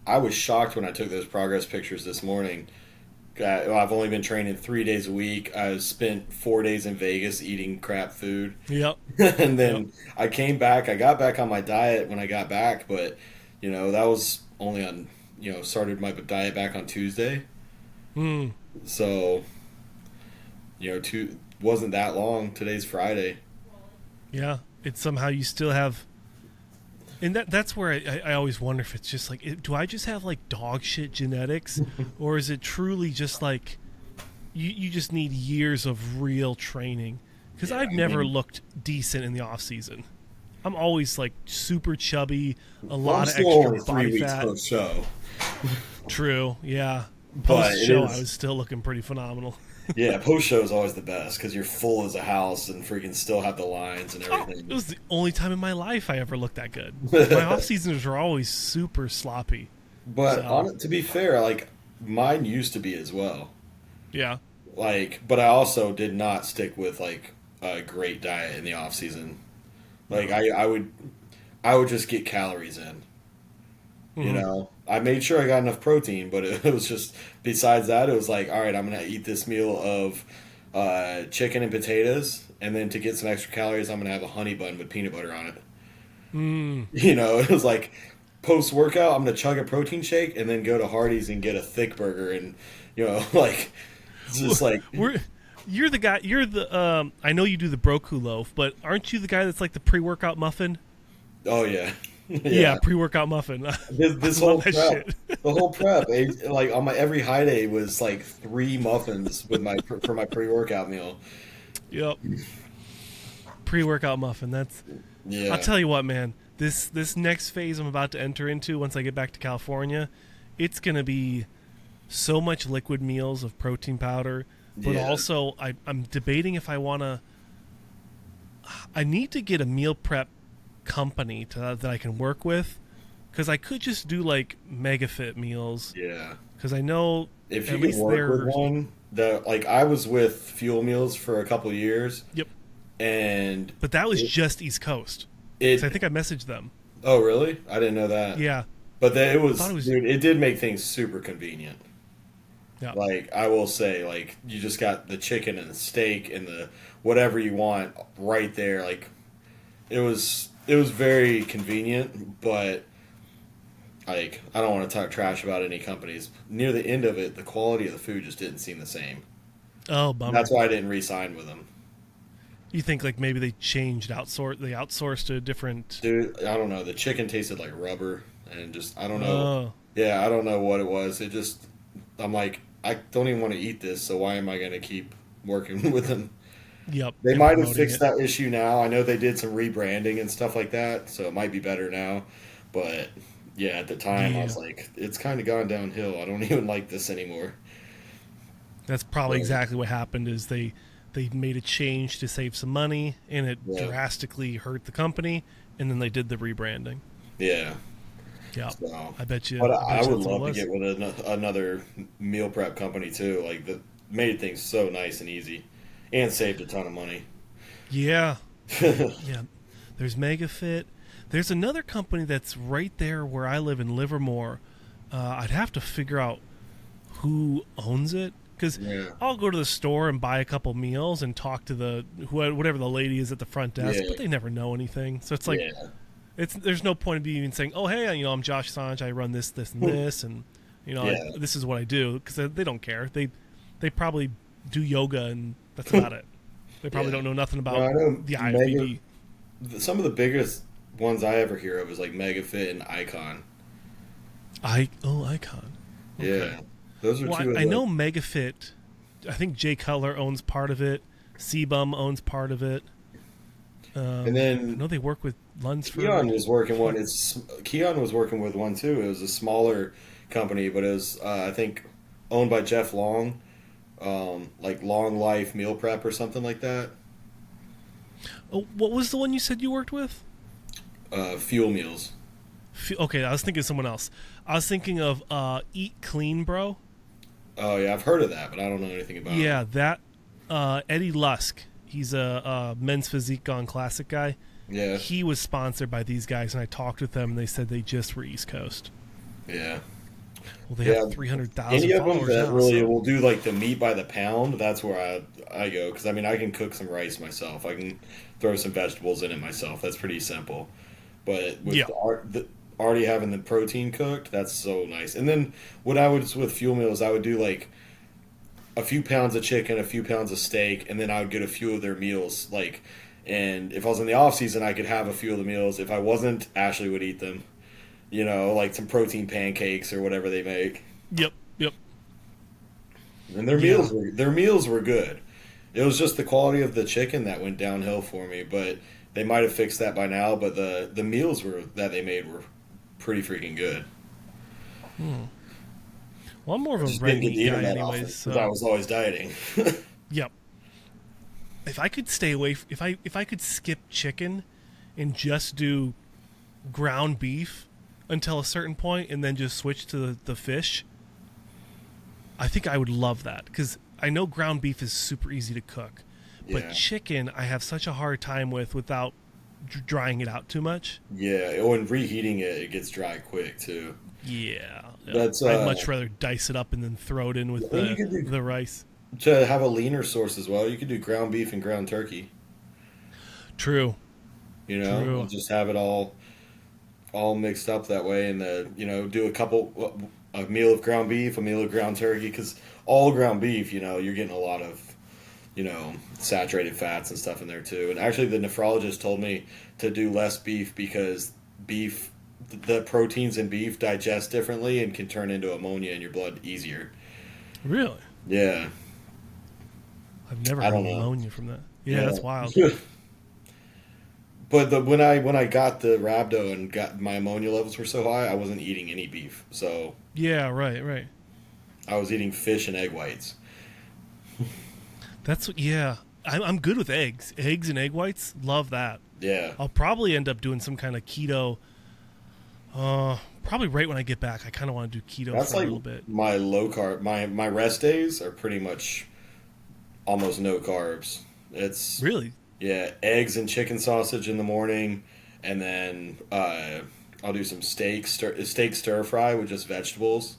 I was shocked when I took those progress pictures this morning. I've only been training 3 days a week. I spent 4 days in Vegas eating crap food. Yep. And then I came back. I got back on my diet when I got back, but, that was only on, started my diet back on Tuesday. So, wasn't that long. Today's Friday. Yeah. It's somehow you still have... And that's where I always wonder if it's just like, do I just have like dog shit genetics, or is it truly just like you just need years of real training? Because I've never looked decent in the off season. I'm always like super chubby, a lot of extra body fat. Post-show. True, yeah. But Post-show, I was still looking pretty phenomenal. Yeah, post-show is always the best because you're full as a house and freaking still have the lines and everything. It was the only time in my life I ever looked that good. My off-seasoners were always super sloppy. But to be fair, like, mine used to be as well. Yeah. But I also did not stick with, like, a great diet in the off-season. Like, I would just get calories in. I made sure I got enough protein, but it was just, besides that, it was like, all right, I'm going to eat this meal of chicken and potatoes, and then to get some extra calories, I'm going to have a honey bun with peanut butter on it. It was like, post-workout, I'm going to chug a protein shake and then go to Hardee's and get a thick burger, and, like, it's just like... You're the guy, I know you do the Broku loaf, but aren't you the guy that's like the pre-workout muffin? Oh, yeah. Yeah, pre-workout muffin. This whole prep, the whole prep, like on my every high day was like 3 muffins with for my pre-workout meal. Yep. Pre-workout muffin. That's. Yeah. I'll tell you what, man. This next phase I'm about to enter into once I get back to California, it's gonna be so much liquid meals of protein powder, but also I'm debating if I wanna. I need to get a meal prep company that I can work with, because I could just do like mega fit meals. Yeah, because I know if you can work with one that, like, I was with Fuel Meals for a couple of years. Yep. But that was just East Coast. I think I messaged them. Oh really? I didn't know that. Yeah, but dude, it did make things super convenient. Yeah. Like, I will say, like, you just got the chicken and the steak and the whatever you want right there. Like, it was very convenient, but, like, I don't want to talk trash about any companies. Near the end of it, the quality of the food just didn't seem the same. Oh, bummer. That's why I didn't re-sign with them. You think, like, maybe they outsourced to a different... Dude, I don't know. The chicken tasted like rubber, and just, I don't know. Oh. Yeah, I don't know what it was. It just, I'm like, I don't even want to eat this, so why am I going to keep working with them? Yep. They might have fixed that issue now. I know they did some rebranding and stuff like that, so it might be better now. But, yeah, at the time, I was like, it's kind of gone downhill. I don't even like this anymore. That's probably exactly what happened, is they they made a change to save some money, and it Yeah. drastically hurt the company, and then they did the rebranding. Yeah. Yeah, So, I bet you. but I I bet you would that's what it love to was. get with another meal prep company too. Like that made things so nice and easy, and saved a ton of money. Yeah, yeah. There's MegaFit. There's another company that's right there where I live in Livermore. I'd have to figure out who owns it because Yeah. I'll go to the store and buy a couple meals and talk to whatever the lady is at the front desk, Yeah. but they never know anything. So it's like Yeah. there's no point of me even saying, "Oh, hey, I'm Josh Sanj. I run this, this, and this, and Yeah. this is what I do," because they don't care. They probably do yoga and that's about it. They probably Yeah. don't know nothing No, about I know the IFBB. some of the biggest ones I ever hear of is like MegaFit and Icon. Icon. Okay. Yeah. Those are Well, two of I the know MegaFit. I think Jay Cutler owns part of it. Sebum owns part of it. and I know then they work with Lunsford. Keon was working with one too. It was a smaller company, but it was I think owned by Jeff Long, like Long Life Meal Prep or something like that. Oh, what was the one you said you worked with? Fuel Meals. Okay, I was thinking of someone else. I was thinking of Eat Clean, bro. Oh yeah, I've heard of that, but I don't know anything about Yeah, it. that Eddie Lusk. He's a men's physique gone classic guy. Yeah, He was sponsored by these guys, and I talked with them, and they said they just were East Coast. yeah, Well, they yeah. have 300,000 Any of them followers that now. really So. will do like the meat by the pound, that's where I go because I mean I can cook some rice myself. I can throw some vegetables in it myself. That's pretty simple. But with Yeah. already having the protein cooked, that's so nice. And then what I would with Fuel Meals, I would do like a few pounds of chicken, a few pounds of steak, and then I would get a few of their meals. Like, and if I was in the off season, I could have a few of the meals. If I wasn't, Ashley would eat them. Like some protein pancakes or whatever they make. Yep, yep. And Yeah. their meals were good. It was just the quality of the chicken that went downhill for me. But they might have fixed that by now. But the meals that they made were pretty freaking good. Well, I'm more of a Just red didn't get to meat eat guy, them that often anyways. because I was always dieting. Yep. If I could stay away, if I could skip chicken and just do ground beef until a certain point, and then just switch to the fish, I think I would love that because I know ground beef is super easy to cook, but Yeah. chicken I have such a hard time without drying it out too much. Yeah, oh, and reheating it gets dry quick too. Yeah, That's I'd much rather dice it up and then throw it in with and you could do the rice. to have a leaner source as well. You could do ground beef and ground turkey. True. True. And just have it all mixed up that way, and do a meal of ground beef, a meal of ground turkey, because all ground beef, you're getting a lot of saturated fats and stuff in there too. And actually, the nephrologist told me to do less beef because the proteins in beef digest differently and can turn into ammonia in your blood easier. Really? Yeah. I've never I heard don't of know. ammonia from that. Yeah, that's wild. But when I got the rhabdo and got my ammonia levels were so high, I wasn't eating any beef. So Yeah, right. I was eating fish and egg whites. Yeah. I'm good with eggs. Eggs and egg whites, love that. Yeah. I'll probably end up doing some kind of keto. Probably right when I get back. I kind of want to do keto That's for a like little bit. my low carb. My rest days are pretty much almost no carbs. It's Really? yeah, eggs and chicken sausage in the morning, and then I'll do some steak stir fry with just vegetables,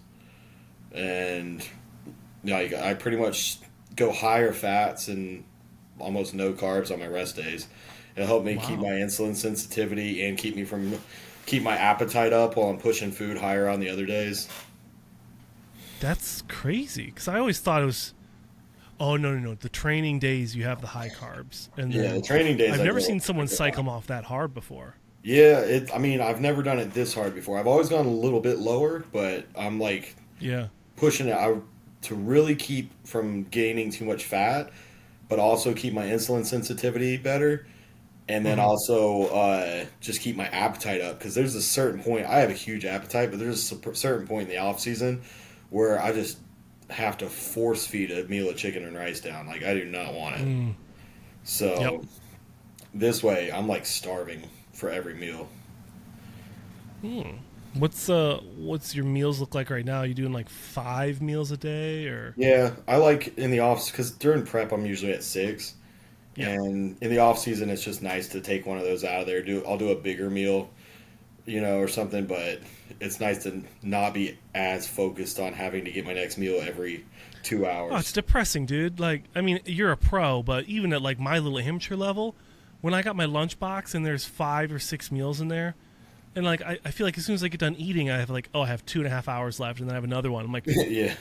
and I pretty much go higher fats and almost no carbs on my rest days. It'll help me keep Wow. my insulin sensitivity and keep my appetite up while I'm pushing food higher on the other days. That's crazy. Because I always thought it was. Oh no! The training days you have the high carbs, and Yeah, then the training days. I've I never go- seen someone I go cycle high. them off that hard before. Yeah, I mean, I've never done it this hard before. I've always gone a little bit lower, but I'm like Yeah. pushing it out to really keep from gaining too much fat, but also keep my insulin sensitivity better, and then also just keep my appetite up. Because there's a certain point I have a huge appetite, but there's a certain point in the off season where I just have to force feed a meal of chicken and rice down. Like, I do not want it. So this way, I'm like starving for every meal. What's your meals look like right now? Are you doing like 5 meals a day or? Yeah, I like in the office because during prep I'm usually at 6, and in the off season it's just nice to take one of those out of there. I'll do a bigger meal, or something, but it's nice to not be as focused on having to get my next meal every 2 hours. Oh, it's depressing, dude. Like, I mean, you're a pro, but even at like my little amateur level, when I got my lunchbox and there's 5 or 6 meals in there, and like I feel like as soon as I get done eating, I have like, I have 2.5 hours left, and then I have another one. I'm like, yeah.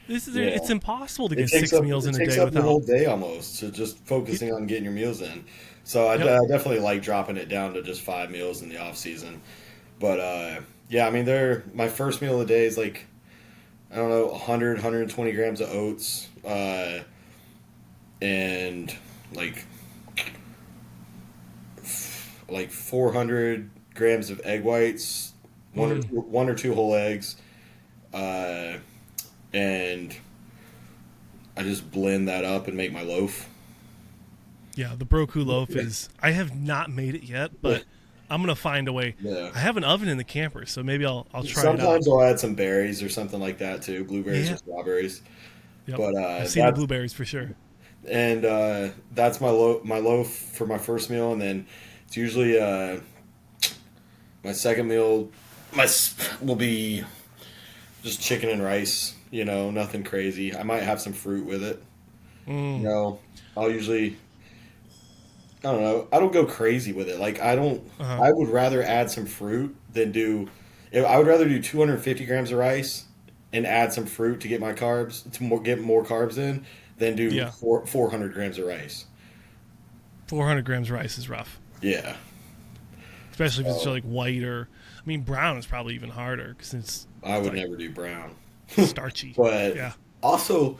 It's impossible to get 6 meals in a day It takes up without the whole day almost, so just focusing on getting your meals in. So I definitely like dropping it down to just 5 meals in the off season. But I mean, my first meal of the day is like, I don't know, 100, 120 grams of oats, and like 400 grams of egg whites, one or two whole eggs, and I just blend that up and make my loaf. Yeah, the Broku loaf is. I have not made it yet, but I'm gonna find a way. Yeah. I have an oven in the camper, so maybe I'll try it out. Sometimes I'll add some berries or something like that too, blueberries or strawberries. Yep. But I've seen the blueberries for sure. And that's my loaf for my first meal, and then it's usually my second meal will be just chicken and rice. Nothing crazy. I might have some fruit with it. I'll usually. I don't know. I don't go crazy with it. Like, I don't. I would rather add some fruit than do. I would rather do 250 grams of rice and add some fruit to get my carbs get more carbs in than do 400 grams of rice. 400 grams of rice is rough. Yeah. Especially if it's like white or. I mean, brown is probably even harder because it's. I would never do brown. Starchy. But also,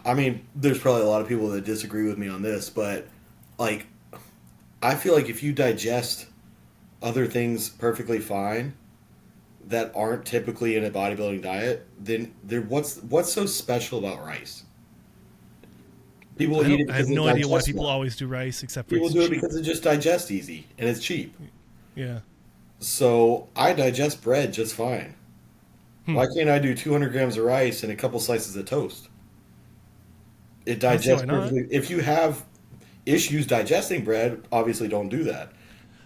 I mean, there's probably a lot of people that disagree with me on this, but like, I feel like if you digest other things perfectly fine that aren't typically in a bodybuilding diet, then what's so special about rice? People eat it. I have no idea why people always do rice, except for people do it because it just digests easy and it's cheap. Yeah. So I digest bread just fine. Why can't I do 200 grams of rice and a couple slices of toast? It digests perfectly. If you have issues digesting bread, obviously don't do that.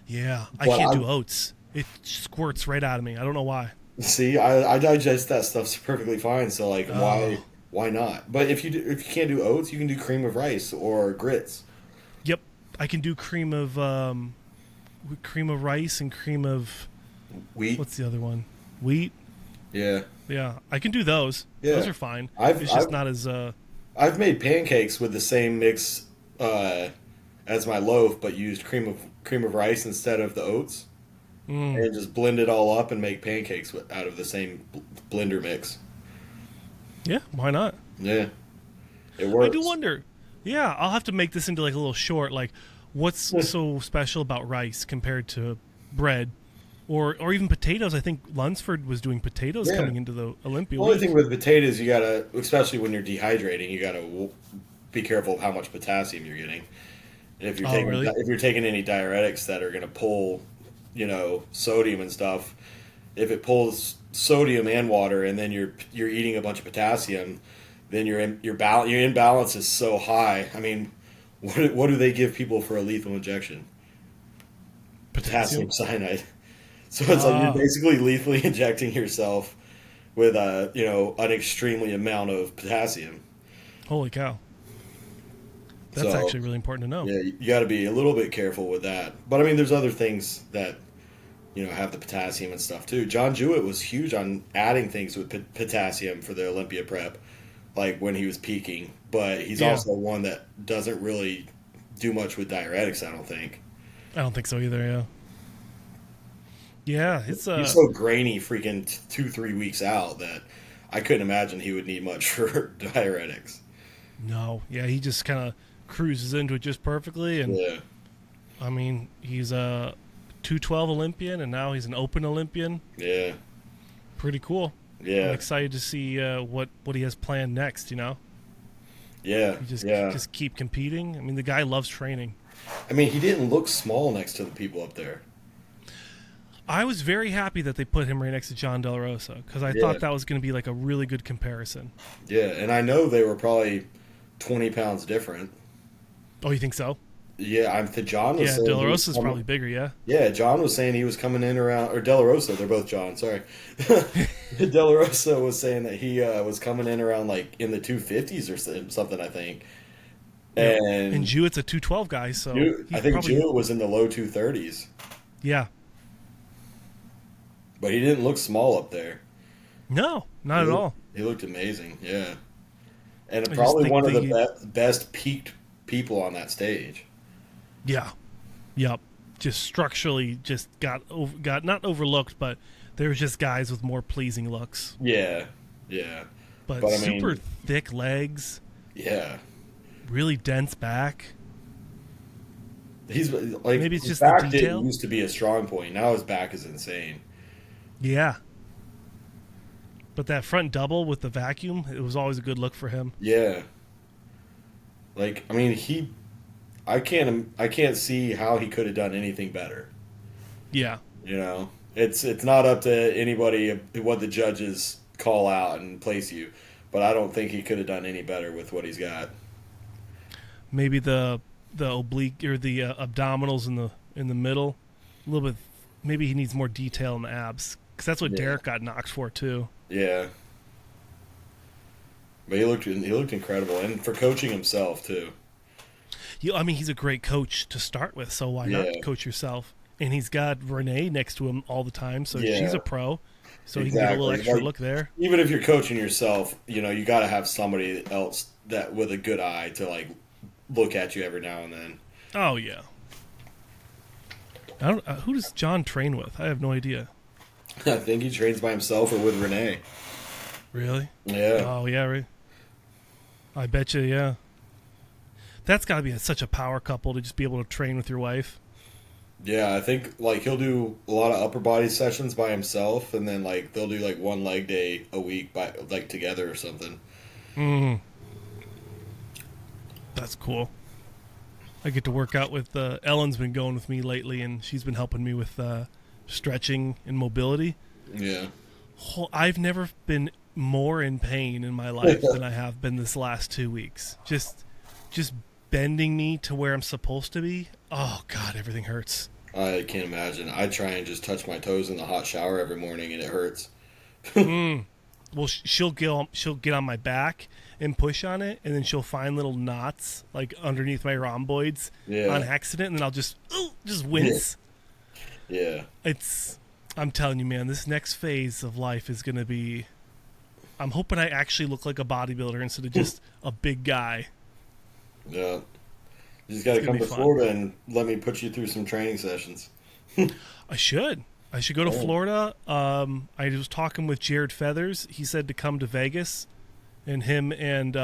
Yeah, I can't do oats. It squirts right out of me. I don't know why. See, I digest that stuff perfectly fine. So like, why not? But if you can't do oats, you can do cream of rice or grits. Yep, I can do cream of rice and cream of wheat. What's the other one? Wheat. Yeah, I can do those. Yeah. Those are fine. It's just not as. I've made pancakes with the same mix as my loaf, but used cream of rice instead of the oats, and just blend it all up and make pancakes out of the same blender mix. Yeah, why not? Yeah, it works. I do wonder. Yeah, I'll have to make this into like a little short. Like, what's so special about rice compared to bread? Or even potatoes. I think Lunsford was doing potatoes coming into the Olympia. The only thing with potatoes, you gotta, especially when you're dehydrating, you gotta be careful of how much potassium you're getting. If you're if you're taking any diuretics that are gonna pull, sodium and stuff, if it pulls sodium and water, and then you're eating a bunch of potassium, then your imbalance is so high. I mean, what do they give people for a lethal injection? Potassium cyanide. So it's like you're basically lethally injecting yourself with an extremely amount of potassium. Holy cow. That's actually really important to know. Yeah, you got to be a little bit careful with that. But I mean, there's other things that have the potassium and stuff too. John Jewett was huge on adding things with potassium for the Olympia prep, like when he was peaking. But he's also one that doesn't really do much with diuretics, I don't think. I don't think so either, yeah. Yeah, it's he's so grainy freaking 2-3 weeks out that I couldn't imagine he would need much for diuretics. No, yeah, he just kind of cruises into it just perfectly, and I mean, he's a 212 Olympian, and now he's an open Olympian. Yeah. Pretty cool. Yeah. I'm excited to see what he has planned next. Yeah. You Yeah. just keep competing. I mean, the guy loves training. I mean, he didn't look small next to the people up there. I was very happy that they put him right next to John De La Rosa because I Yeah. thought that was going to be like a really good comparison. Yeah, and I know they were probably 20 pounds different. Oh, you think so? Yeah, John was Yeah, saying De La he was Rosa's coming- probably bigger, yeah. Yeah, John was saying he was coming in around, or De La Rosa, they're both John, sorry. De La Rosa was saying that he was coming in around like in the 250s or something, I think. Yeah. And And Jewett's a 212 guy, so I think probably, Jewett was in the low 230s, yeah. but he didn't look small up there. No, not at all. He looked amazing, yeah. And I just probably think one of the best peaked people on that stage. Yeah. Yep. Just structurally just got not overlooked, but there was just guys with more pleasing looks. Yeah, yeah. But I mean, super thick legs, yeah. really dense back. He's like Maybe it's his just the back detail? didn't used to be a strong point. Now his back is insane. Yeah. But that front double with the vacuum, it was always a good look for him. Yeah. Like I mean, I can't see how he could have done anything better. Yeah. You know, it's not up to anybody what the judges call out and place you, but I don't think he could have done any better with what he's got. Maybe the oblique or the abdominals in the middle, a little bit. Maybe he needs more detail in the abs because that's what Derek got knocked for too. Yeah. But he looked incredible, and for coaching himself too. I mean, he's a great coach to start with, so why not coach yourself? And he's got Renee next to him all the time, so she's a pro, so he can get a little extra look there. Even if you're coaching yourself, you got to have somebody else that with a good eye to like look at you every now and then. Oh yeah. I don't. Who does John train with? I have no idea. I think he trains by himself or with Renee. Really? Yeah. Oh yeah, right. I bet you, yeah. That's got to be such a power couple to just be able to train with your wife. Yeah, I think like he'll do a lot of upper body sessions by himself, and then like they'll do like one leg day a week by like together or something. Mm. That's cool. I get to work out with Ellen's been going with me lately, and she's been helping me with stretching and mobility. Yeah. I've never been more in pain in my life than I have been this last 2 weeks. Just bending me to where I'm supposed to be. Oh God, everything hurts. I can't imagine. I try and just touch my toes in the hot shower every morning, and it hurts. Well, she'll get on my back and push on it, and then she'll find little knots like underneath my rhomboids on accident, and then I'll just wince. Yeah. I'm telling you, man, this next phase of life is going to be. I'm hoping I actually look like a bodybuilder instead of just a big guy. Yeah. You just got to come to Florida and let me put you through some training sessions. I should go to Florida. I was talking with Jared Feathers. He said to come to Vegas, and him and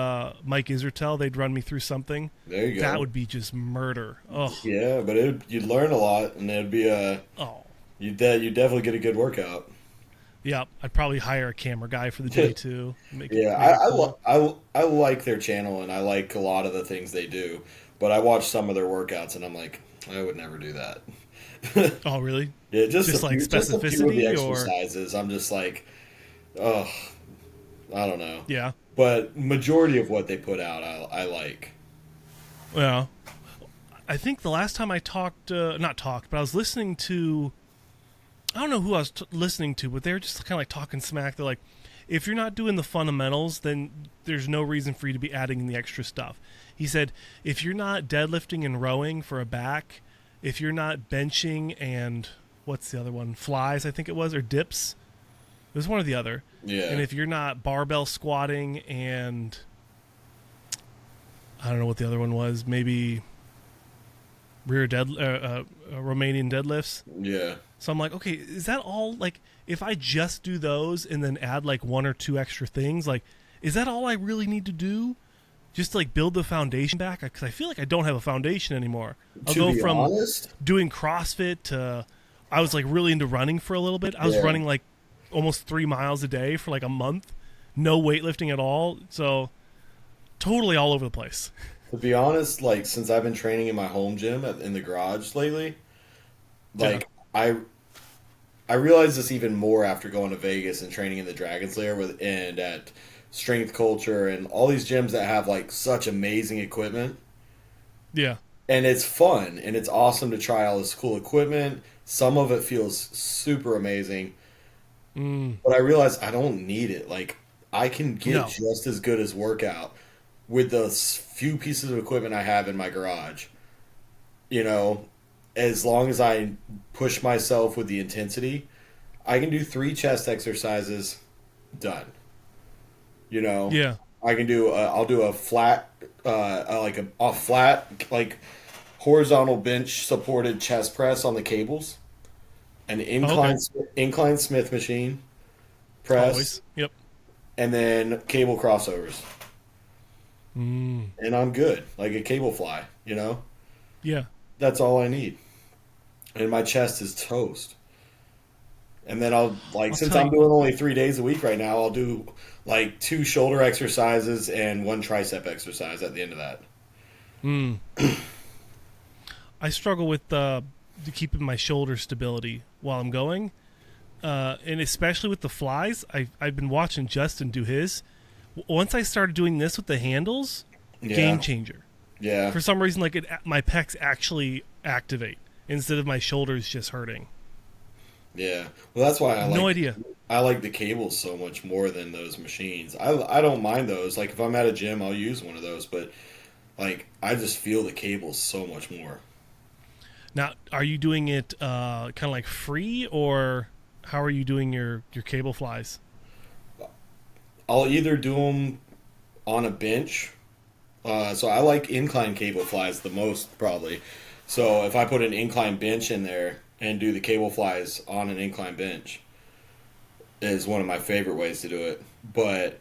Mike Isertel, they'd run me through something. There you go. That would be just murder. Oh. Yeah, but you'd learn a lot, and it'd be you'd definitely get a good workout. Yeah, I'd probably hire a camera guy for the day too. I like their channel, and I like a lot of the things they do. But I watch some of their workouts, and I'm like, I would never do that. Oh, really? Yeah, just like just a few of the specificity, or exercises. I'm just like, oh, I don't know. Yeah. But majority of what they put out, I like. Well, I think the last time I not talked, but I was listening to. I don't know who I was listening to, but they were just kind of like talking smack. They're like, if you're not doing the fundamentals, then there's no reason for you to be adding in the extra stuff. He said, if you're not deadlifting and rowing for a back, if you're not benching and what's the other one? Flies, I think it was, or dips. It was one or the other. Yeah. And if you're not barbell squatting and I don't know what the other one was, maybe Romanian deadlifts. Yeah. So I'm like, okay, is that all? Like, if I just do those and then add like one or two extra things, like, is that all I really need to do? Just to, like, build the foundation back? Because I feel like I don't have a foundation anymore. I'll go from honest, doing CrossFit to I was like really into running for a little bit. I was running like almost 3 miles a day for like a month, no weightlifting at all. So totally all over the place. To be honest, like since I've been training in my home gym in the garage lately, like I realized this even more after going to Vegas and training in the Dragon's Lair and at Strength Culture and all these gyms that have like such amazing equipment. Yeah. And it's fun and it's awesome to try all this cool equipment. Some of it feels super amazing. But I realized I don't need it. Like I can get just as good as workout with the few pieces of equipment I have in my garage. You know, as long as I push myself with the intensity, I can do 3 chest exercises, done. You know, Yeah. I can do. I'll do a flat, a flat like horizontal bench supported chest press on the cables, an incline Smith machine press, Always. Yep. and then cable crossovers. And I'm good, like a cable fly. You know. Yeah. That's all I need. And my chest is toast. And then since I'm doing only 3 days a week right now, I'll do like 2 shoulder exercises and 1 tricep exercise at the end of that. I struggle with keeping my shoulder stability while I'm going. And especially with the flies, I've been watching Justin do his. Once I started doing this with the handles, game changer. Yeah. For some reason, like my pecs actually activate instead of my shoulders just hurting. Yeah. Well, that's why No idea. I like the cables so much more than those machines. I don't mind those. Like if I'm at a gym, I'll use one of those, but like I just feel the cables so much more. Now, are you doing it kind of like free, or how are you doing your cable flies? I'll either do them on a bench. So I like incline cable flies the most, probably. So if I put an incline bench in there and do the cable flies on an incline bench, is one of my favorite ways to do it. But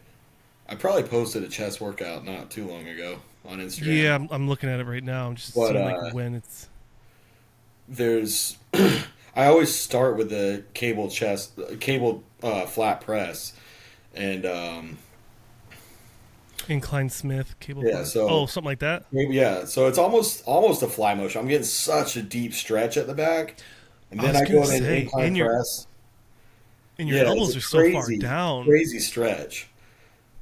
I probably posted a chest workout not too long ago on Instagram. Yeah, I'm looking at it right now. I'm just seeing like when it's. There's, I always start with the cable flat press, and Incline Smith cable. yeah, so something like that. yeah, so it's almost a fly motion. I'm getting such a deep stretch at the back, and then I go in an incline press. And your elbows are so far down. Crazy stretch.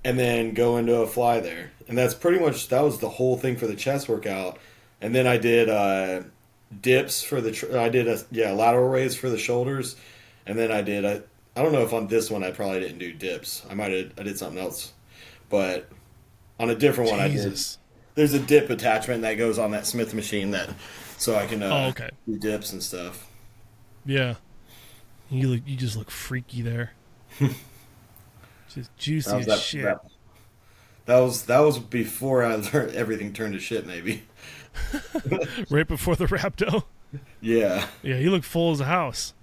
And then go into a fly there. And that's pretty much, that was the whole thing for the chest workout. And then I did dips for lateral raise for the shoulders. And then I don't know if on this one I probably didn't do dips. I did something else. But on a different one I did. There's a dip attachment that goes on that Smith machine so I can do dips and stuff. Yeah. You just look freaky there. Just juicy as shit. That was before I learned everything turned to shit, maybe. Right before the rhabdo. Yeah. Yeah, you look full as a house.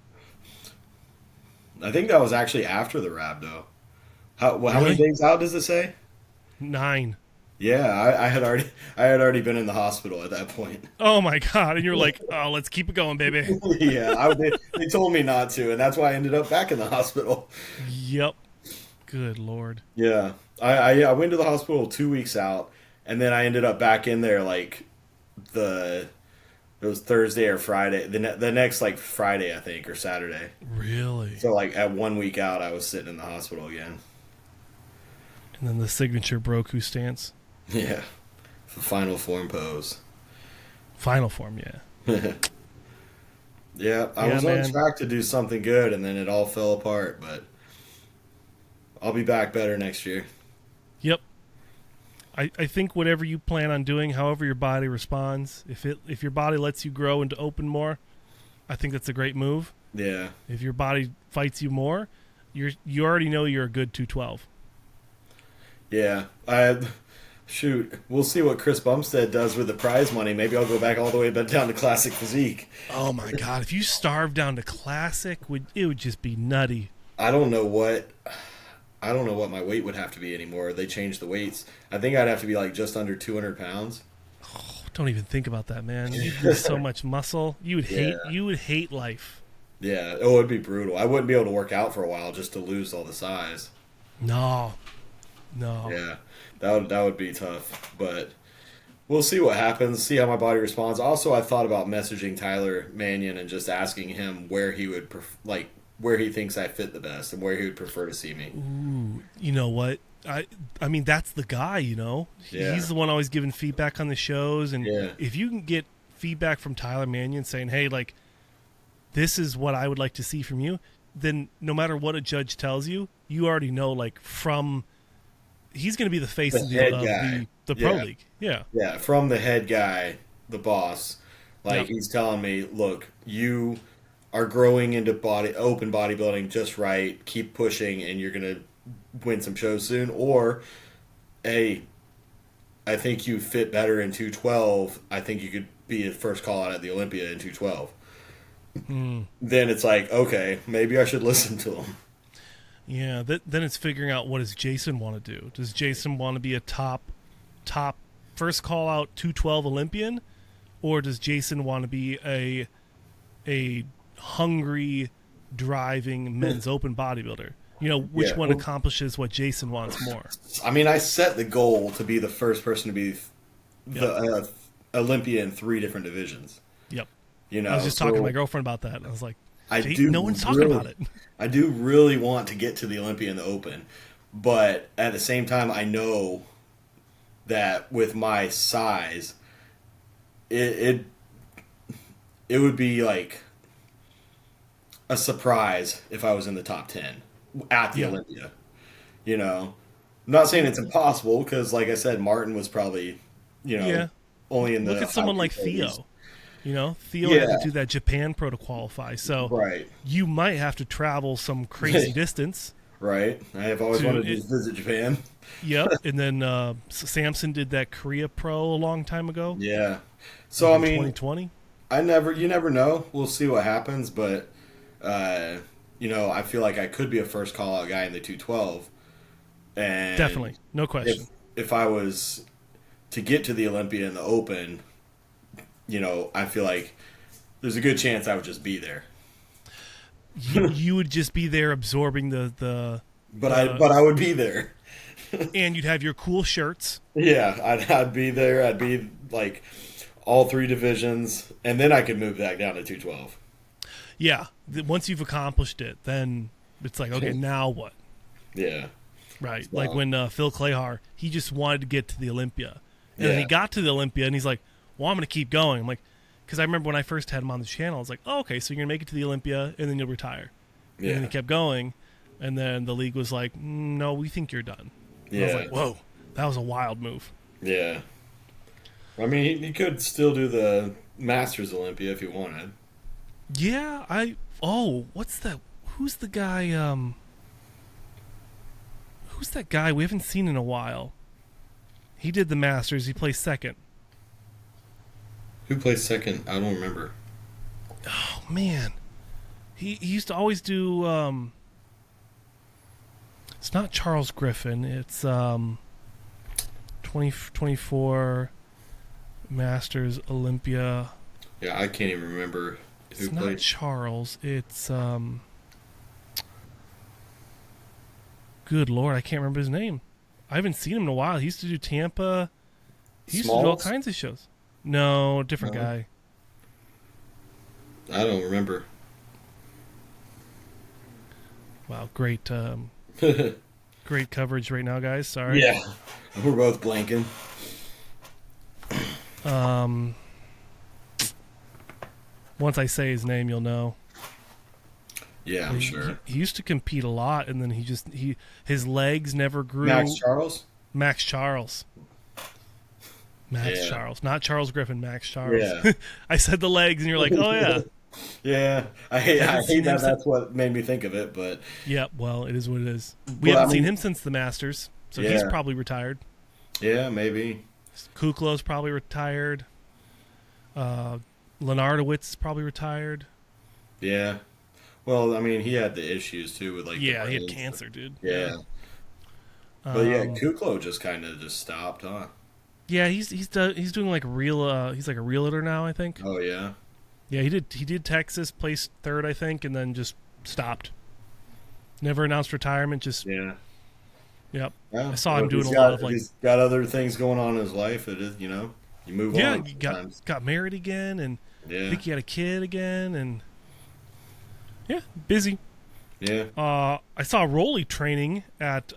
I think that was actually after the rhabdo. How many days out does it say? 9. Yeah, I had already been in the hospital at that point. Oh my god! And you're like, "Oh, let's keep it going, baby." Yeah, they told me not to, and that's why I ended up back in the hospital. Yep. Good lord. Yeah, I went to the hospital 2 weeks out, and then I ended up back in there like it was Thursday or Friday, the next like Friday I think or Saturday. Really? So like at 1 week out, I was sitting in the hospital again. And then the signature Broku stance. Yeah, the final form pose. Final form, yeah. Yeah, I was on track to do something good, and then it all fell apart. But I'll be back better next year. Yep. I think whatever you plan on doing, however your body responds, if your body lets you grow and to open more, I think that's a great move. Yeah. If your body fights you more, you already know you're a good 212. Yeah. Shoot, we'll see what Chris Bumstead does with the prize money. Maybe I'll go back all the way down to classic physique. Oh my god, if you starve down to classic, it would just be nutty. I don't know what my weight would have to be anymore. They changed the weights. I think I'd have to be like just under 200 pounds. Oh, don't even think about that, man. You'd lose so much muscle. You would hate life. Yeah, it would be brutal. I wouldn't be able to work out for a while just to lose all the size. No, no. Yeah, that would be tough, but we'll see what happens. See how my body responds. Also, I thought about messaging Tyler Mannion and just asking him where he would where he thinks I fit the best and where he would prefer to see me. Ooh, you know what? I mean, that's the guy. You know, Yeah. he's the one always giving feedback on the shows, and Yeah. if you can get feedback from Tyler Mannion saying, "Hey, like, this is what I would like to see from you," then no matter what a judge tells you, you already know, like, from he's going to be the face The of head the guy. pro Yeah. league. Yeah. Yeah, from the head guy, the boss. Like Yep. he's telling me, look, you are growing into open bodybuilding just right. Keep pushing, and you're gonna win some shows soon. Or, hey, I think you fit better in 212. I think you could be a first call out at the Olympia in 212. Then it's like, okay, maybe I should listen to him. Yeah. Then it's figuring out, what does Jason want to do? Does Jason want to be a top first call out 212 Olympian, or does Jason want to be a hungry, driving men's open bodybuilder? You know, which Yeah. one accomplishes what Jason wants more? I mean, I set the goal to be the first person to be the Olympia in 3 different divisions. Yep. You know, I was just talking to my girlfriend about that. I was like, no one's talking about it. I do really want to get to the Olympia and the Open, but at the same time, I know that with my size, it would be like a surprise if I was in the top 10 at the Yeah. Olympia. You know, I'm not saying it's impossible because, like I said, Martin was probably, Yeah. only in the Look at someone high like 230s. Theo. You know, Theo had Yeah. to do that Japan pro to qualify. So Right. you might have to travel some crazy distance. Right. I have always wanted to visit Japan. Yep. And then Samson did that Korea pro a long time ago. Yeah. So I in mean, 2020. you never know. We'll see what happens, but I feel like I could be a first call out guy in the 212. And Definitely. No question. if I was to get to the Olympia and the Open, I feel like there's a good chance I would just be there. You would just be there absorbing the But I would be there. and you'd have your cool shirts. Yeah, I'd be there. I'd be like all 3 divisions, and then I could move back down to 212. Yeah. Once you've accomplished it, then it's like, okay, now what? Yeah. Right. So- Like when Phil Clayhar, he just wanted to get to the Olympia. And then he Yeah. got to the Olympia, and he's like, well, I'm going to keep going. I'm like, because I remember when I first had him on the channel, I was like, oh, okay, so you're going to make it to the Olympia, and then you'll retire. And then Yeah. he kept going, and then the league was like, no, we think you're done. And I was Yeah. like, whoa, that was a wild move. Yeah. I mean, he could still do the Masters Olympia if he wanted. Yeah, what's that? Who's the guy, who's that guy we haven't seen in a while? He did the Masters. He placed second. Who plays second? I don't remember. Oh, man. He used to always do, it's not Charles Griffin. It's 2024 Masters Olympia. Yeah, I can't even remember who It's not played. Charles. It's good Lord, I can't remember his name. I haven't seen him in a while. He used to do Tampa. He used to do all Smalls? kinds of shows. No, different No. guy. I don't remember. Wow, great great coverage right now, guys. Sorry. Yeah. We're both blanking. Once I say his name, you'll know. Yeah, I'm sure. He used to compete a lot, and then his legs never grew. Max Charles? Max Charles. Max Yeah. Charles, not Charles Griffin. Max Charles. Yeah. I said the legs, and you're like, oh yeah. Yeah. I hate seen him that. since- That's what made me think of it, but Yeah, well, it is what it is. We Well, haven't I seen mean- him since the Masters, so he's Yeah. probably retired. yeah, maybe. Kuklow's probably retired. Lenardowitz is probably retired. Yeah. Well, I mean, he had the issues too with like the Yeah, he had brains. cancer, dude. Yeah. But yeah, Um, Kuklo just kind of just stopped, huh? Yeah, he's doing like real. He's like a realtor now, I think. Oh yeah. Yeah, he did Texas, placed third, I think, and then just stopped. Never announced retirement. Just Yeah. yep. Yeah. I saw Well, him doing a lot of like he's got other things going on in his life. It is, you move yeah, on he sometimes. got married again, and I Yeah. think he had a kid again, and yeah, busy. Yeah. I saw Rolly training at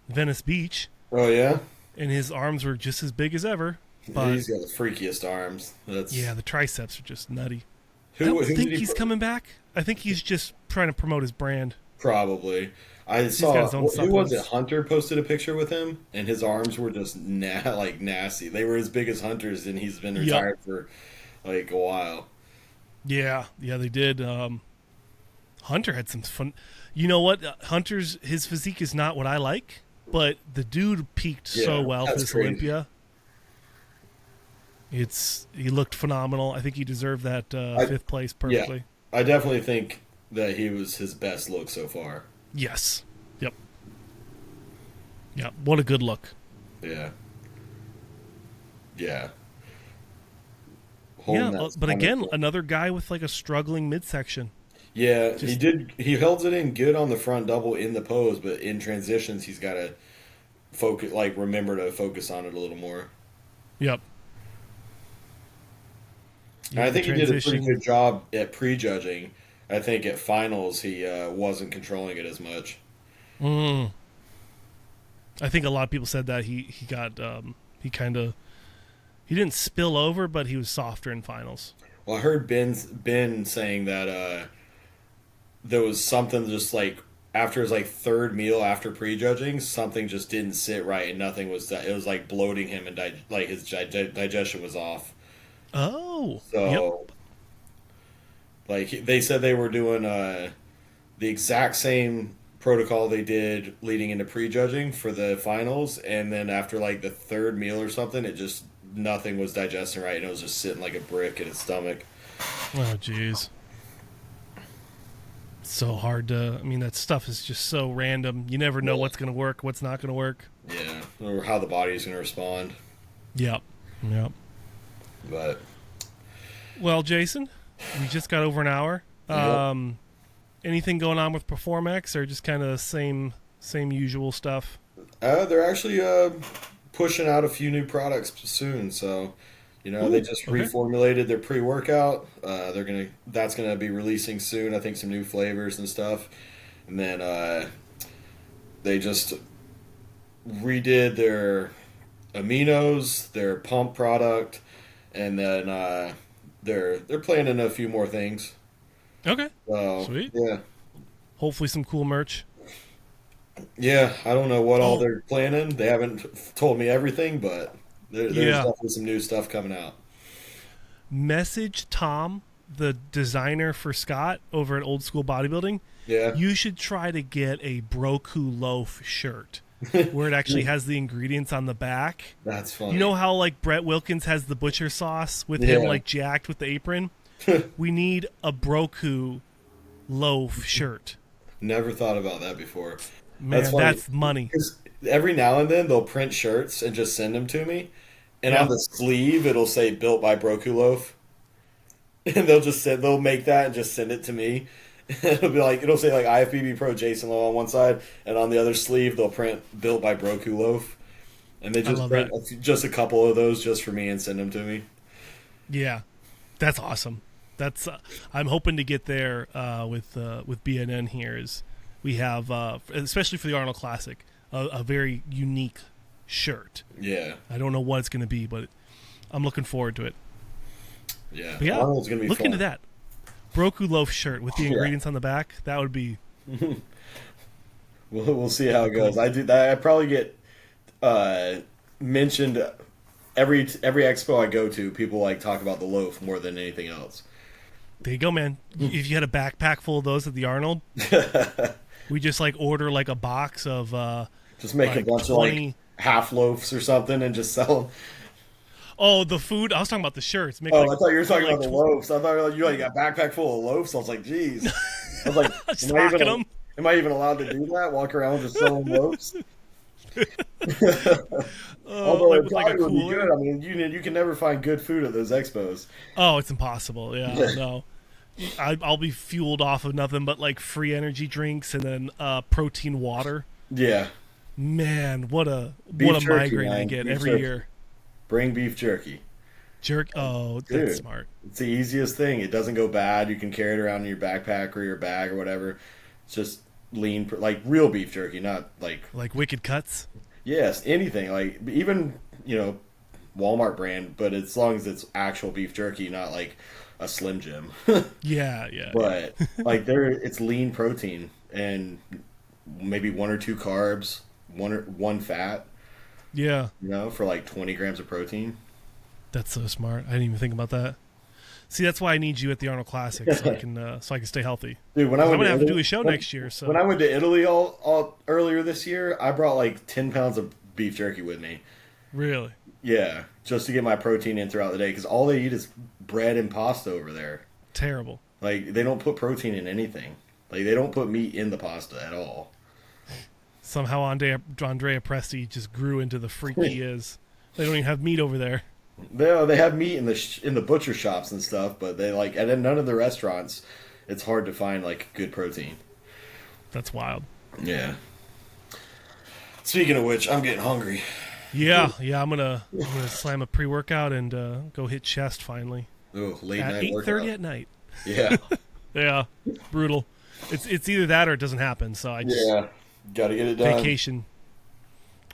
Venice Beach, Oh yeah. and his arms were just as big as ever. But He's got the freakiest arms. That's yeah, the triceps are just nutty. I who don't did think he he's coming back. I think he's just trying to promote his brand. probably. I got saw his own who was it? supplements. Hunter posted a picture with him, and his arms were just like nasty. They were as big as Hunter's, and he's been Yep. retired for like a while. Yeah, they did. Hunter had some fun. You know what? Hunter's his physique is not what I like, but the dude peaked so Yeah, well for that's this crazy. Olympia. He looked phenomenal. I think he deserved that fifth place perfectly. I definitely think that he was his best look so far. Yes. Yep. Yep. What a good look. Yeah. Yeah. Yeah, Holding that but again, stomach. another guy with like a struggling midsection. Yeah, he Just- did. He held it in good on the front double in the pose, but in transitions, he's got to focus. Like, remember to focus on it a little more. Yep. And I think he did a pretty transition- good job at prejudging. I think at finals he wasn't controlling it as much. Mm. I think a lot of people said that he got he didn't spill over, but he was softer in finals. Well, I heard Ben saying that there was something just like after his like third meal after prejudging, something just didn't sit right, and nothing was that. It was like bloating him, and like his digestion was off. Oh, So, like they said, they were doing the exact same protocol they did leading into prejudging for the finals, and then after like the third meal or something, it just nothing was digesting right, and it was just sitting like a brick in his stomach. Oh, jeez. So hard to. I mean, that stuff is just so random. You never know what's going to work, what's not going to work. Yeah, or how the body's going to respond. Yep. But Well, Jason, we just got over an hour. Yep. Anything going on with PerformX, or just kind of same usual stuff? they're actually pushing out a few new products soon. So, they just okay. reformulated their pre-workout. That's gonna be releasing soon. I think some new flavors and stuff. And then they just redid their aminos, their pump product, and then they're planning a few more things. Okay. So, Sweet. Yeah. Hopefully some cool merch. Yeah, I don't know what all Oh. they're planning. They haven't told me everything, but there's Yeah. definitely some new stuff coming out. Message Tom, the designer for Scott over at Old School Bodybuilding. Yeah. You should try to get a Broku loaf shirt where it actually has the ingredients on the back. That's funny. You know how like Brett Wilkins has the butcher sauce with him Yeah. like jacked with the apron? We need a Broku loaf shirt. Never thought about that before. Man, funny. that's money. 'Cause every now and then they'll print shirts and just send them to me, and Yeah. on the sleeve it'll say "Built by Broku Loaf," and they'll make that and just send it to me. It'll say like IFBB Pro Jason Lowe on one side, and on the other sleeve they'll print "Built by Broku Loaf," and they just love print that. just a couple of those just for me and send them to me. Yeah, that's awesome. That's I'm hoping to get there with BNN here. Is we have especially for the Arnold Classic a very unique shirt. Yeah, I don't know what it's going to be, but I'm looking forward to it. yeah. But yeah, Arnold's gonna be look fun. into that Broku loaf shirt with the Yeah. ingredients on the back. That would be We'll see how it goes. I do that. I probably get mentioned every expo I go to. People like talk about the loaf more than anything else. there. You go, man. If you had a backpack full of those at the Arnold, we just like order like a box of Just make like a bunch 20 of like half loaves or something and just sell them. Oh, the food. I was talking about the shirts. Make Oh, like, I thought you were talking like about the loaves. I thought you got a backpack full of loaves. I was like, geez. I was like, Stocking them. am I even allowed to do that? Walk around just selling loaves? Although like it with like a probably would be cooler. good. I mean, you can never find good food at those expos. Oh, it's impossible. Yeah, no. I'll be fueled off of nothing but like free energy drinks and then protein water. Yeah, Man, what a beef jerky, migraine I man. get Beef every jerky. year. Bring beef jerky. Jerk. Oh, that's Dude, smart. it's the easiest thing. It doesn't go bad. You can carry it around in your backpack or your bag or whatever. It's just lean, like real beef jerky, not like, Like Wicked Cuts. yes, anything. Like even, Walmart brand, but as long as it's actual beef jerky, not like a Slim Jim. Yeah, yeah. But like it's lean protein and maybe one or two carbs, one fat, Yeah, for like 20 grams of protein. that's so smart. I didn't even think about that. See, that's why I need you at the Arnold Classic so I can stay healthy. Dude, when I I'm went gonna to have to Italy, do a show next year. So when I went to Italy all earlier this year, I brought like 10 pounds of beef jerky with me. really, Yeah, just to get my protein in throughout the day because all they eat is bread and pasta over there. terrible. Like they don't put protein in anything. Like they don't put meat in the pasta at all. Somehow Andrea Presti just grew into the freak he is. They don't even have meat over there. They have meat in the butcher shops and stuff, but they like at none of the restaurants. It's hard to find like good protein. That's wild. Yeah. Speaking of which, I'm getting hungry. Yeah. I'm gonna slam a pre-workout and go hit chest finally Oh, late at night 8:30 workout. at night. Yeah. Yeah, brutal. It's either that or it doesn't happen. So I just Yeah. Got to get it done. vacation.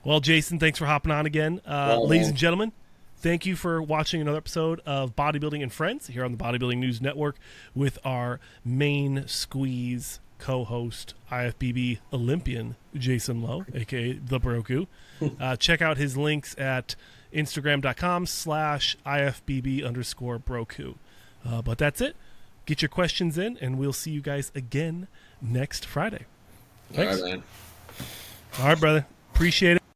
Well, Jason, thanks for hopping on again. Ladies and gentlemen, thank you for watching another episode of Bodybuilding and Friends here on the Bodybuilding News Network with our main squeeze co-host, IFBB Olympian Jason Lowe, a.k.a. The Broku. Check out his links at Instagram.com/IFBB_Broku. But that's it. Get your questions in, and we'll see you guys again next Friday. Thanks. All right, man. All right, brother. Appreciate it.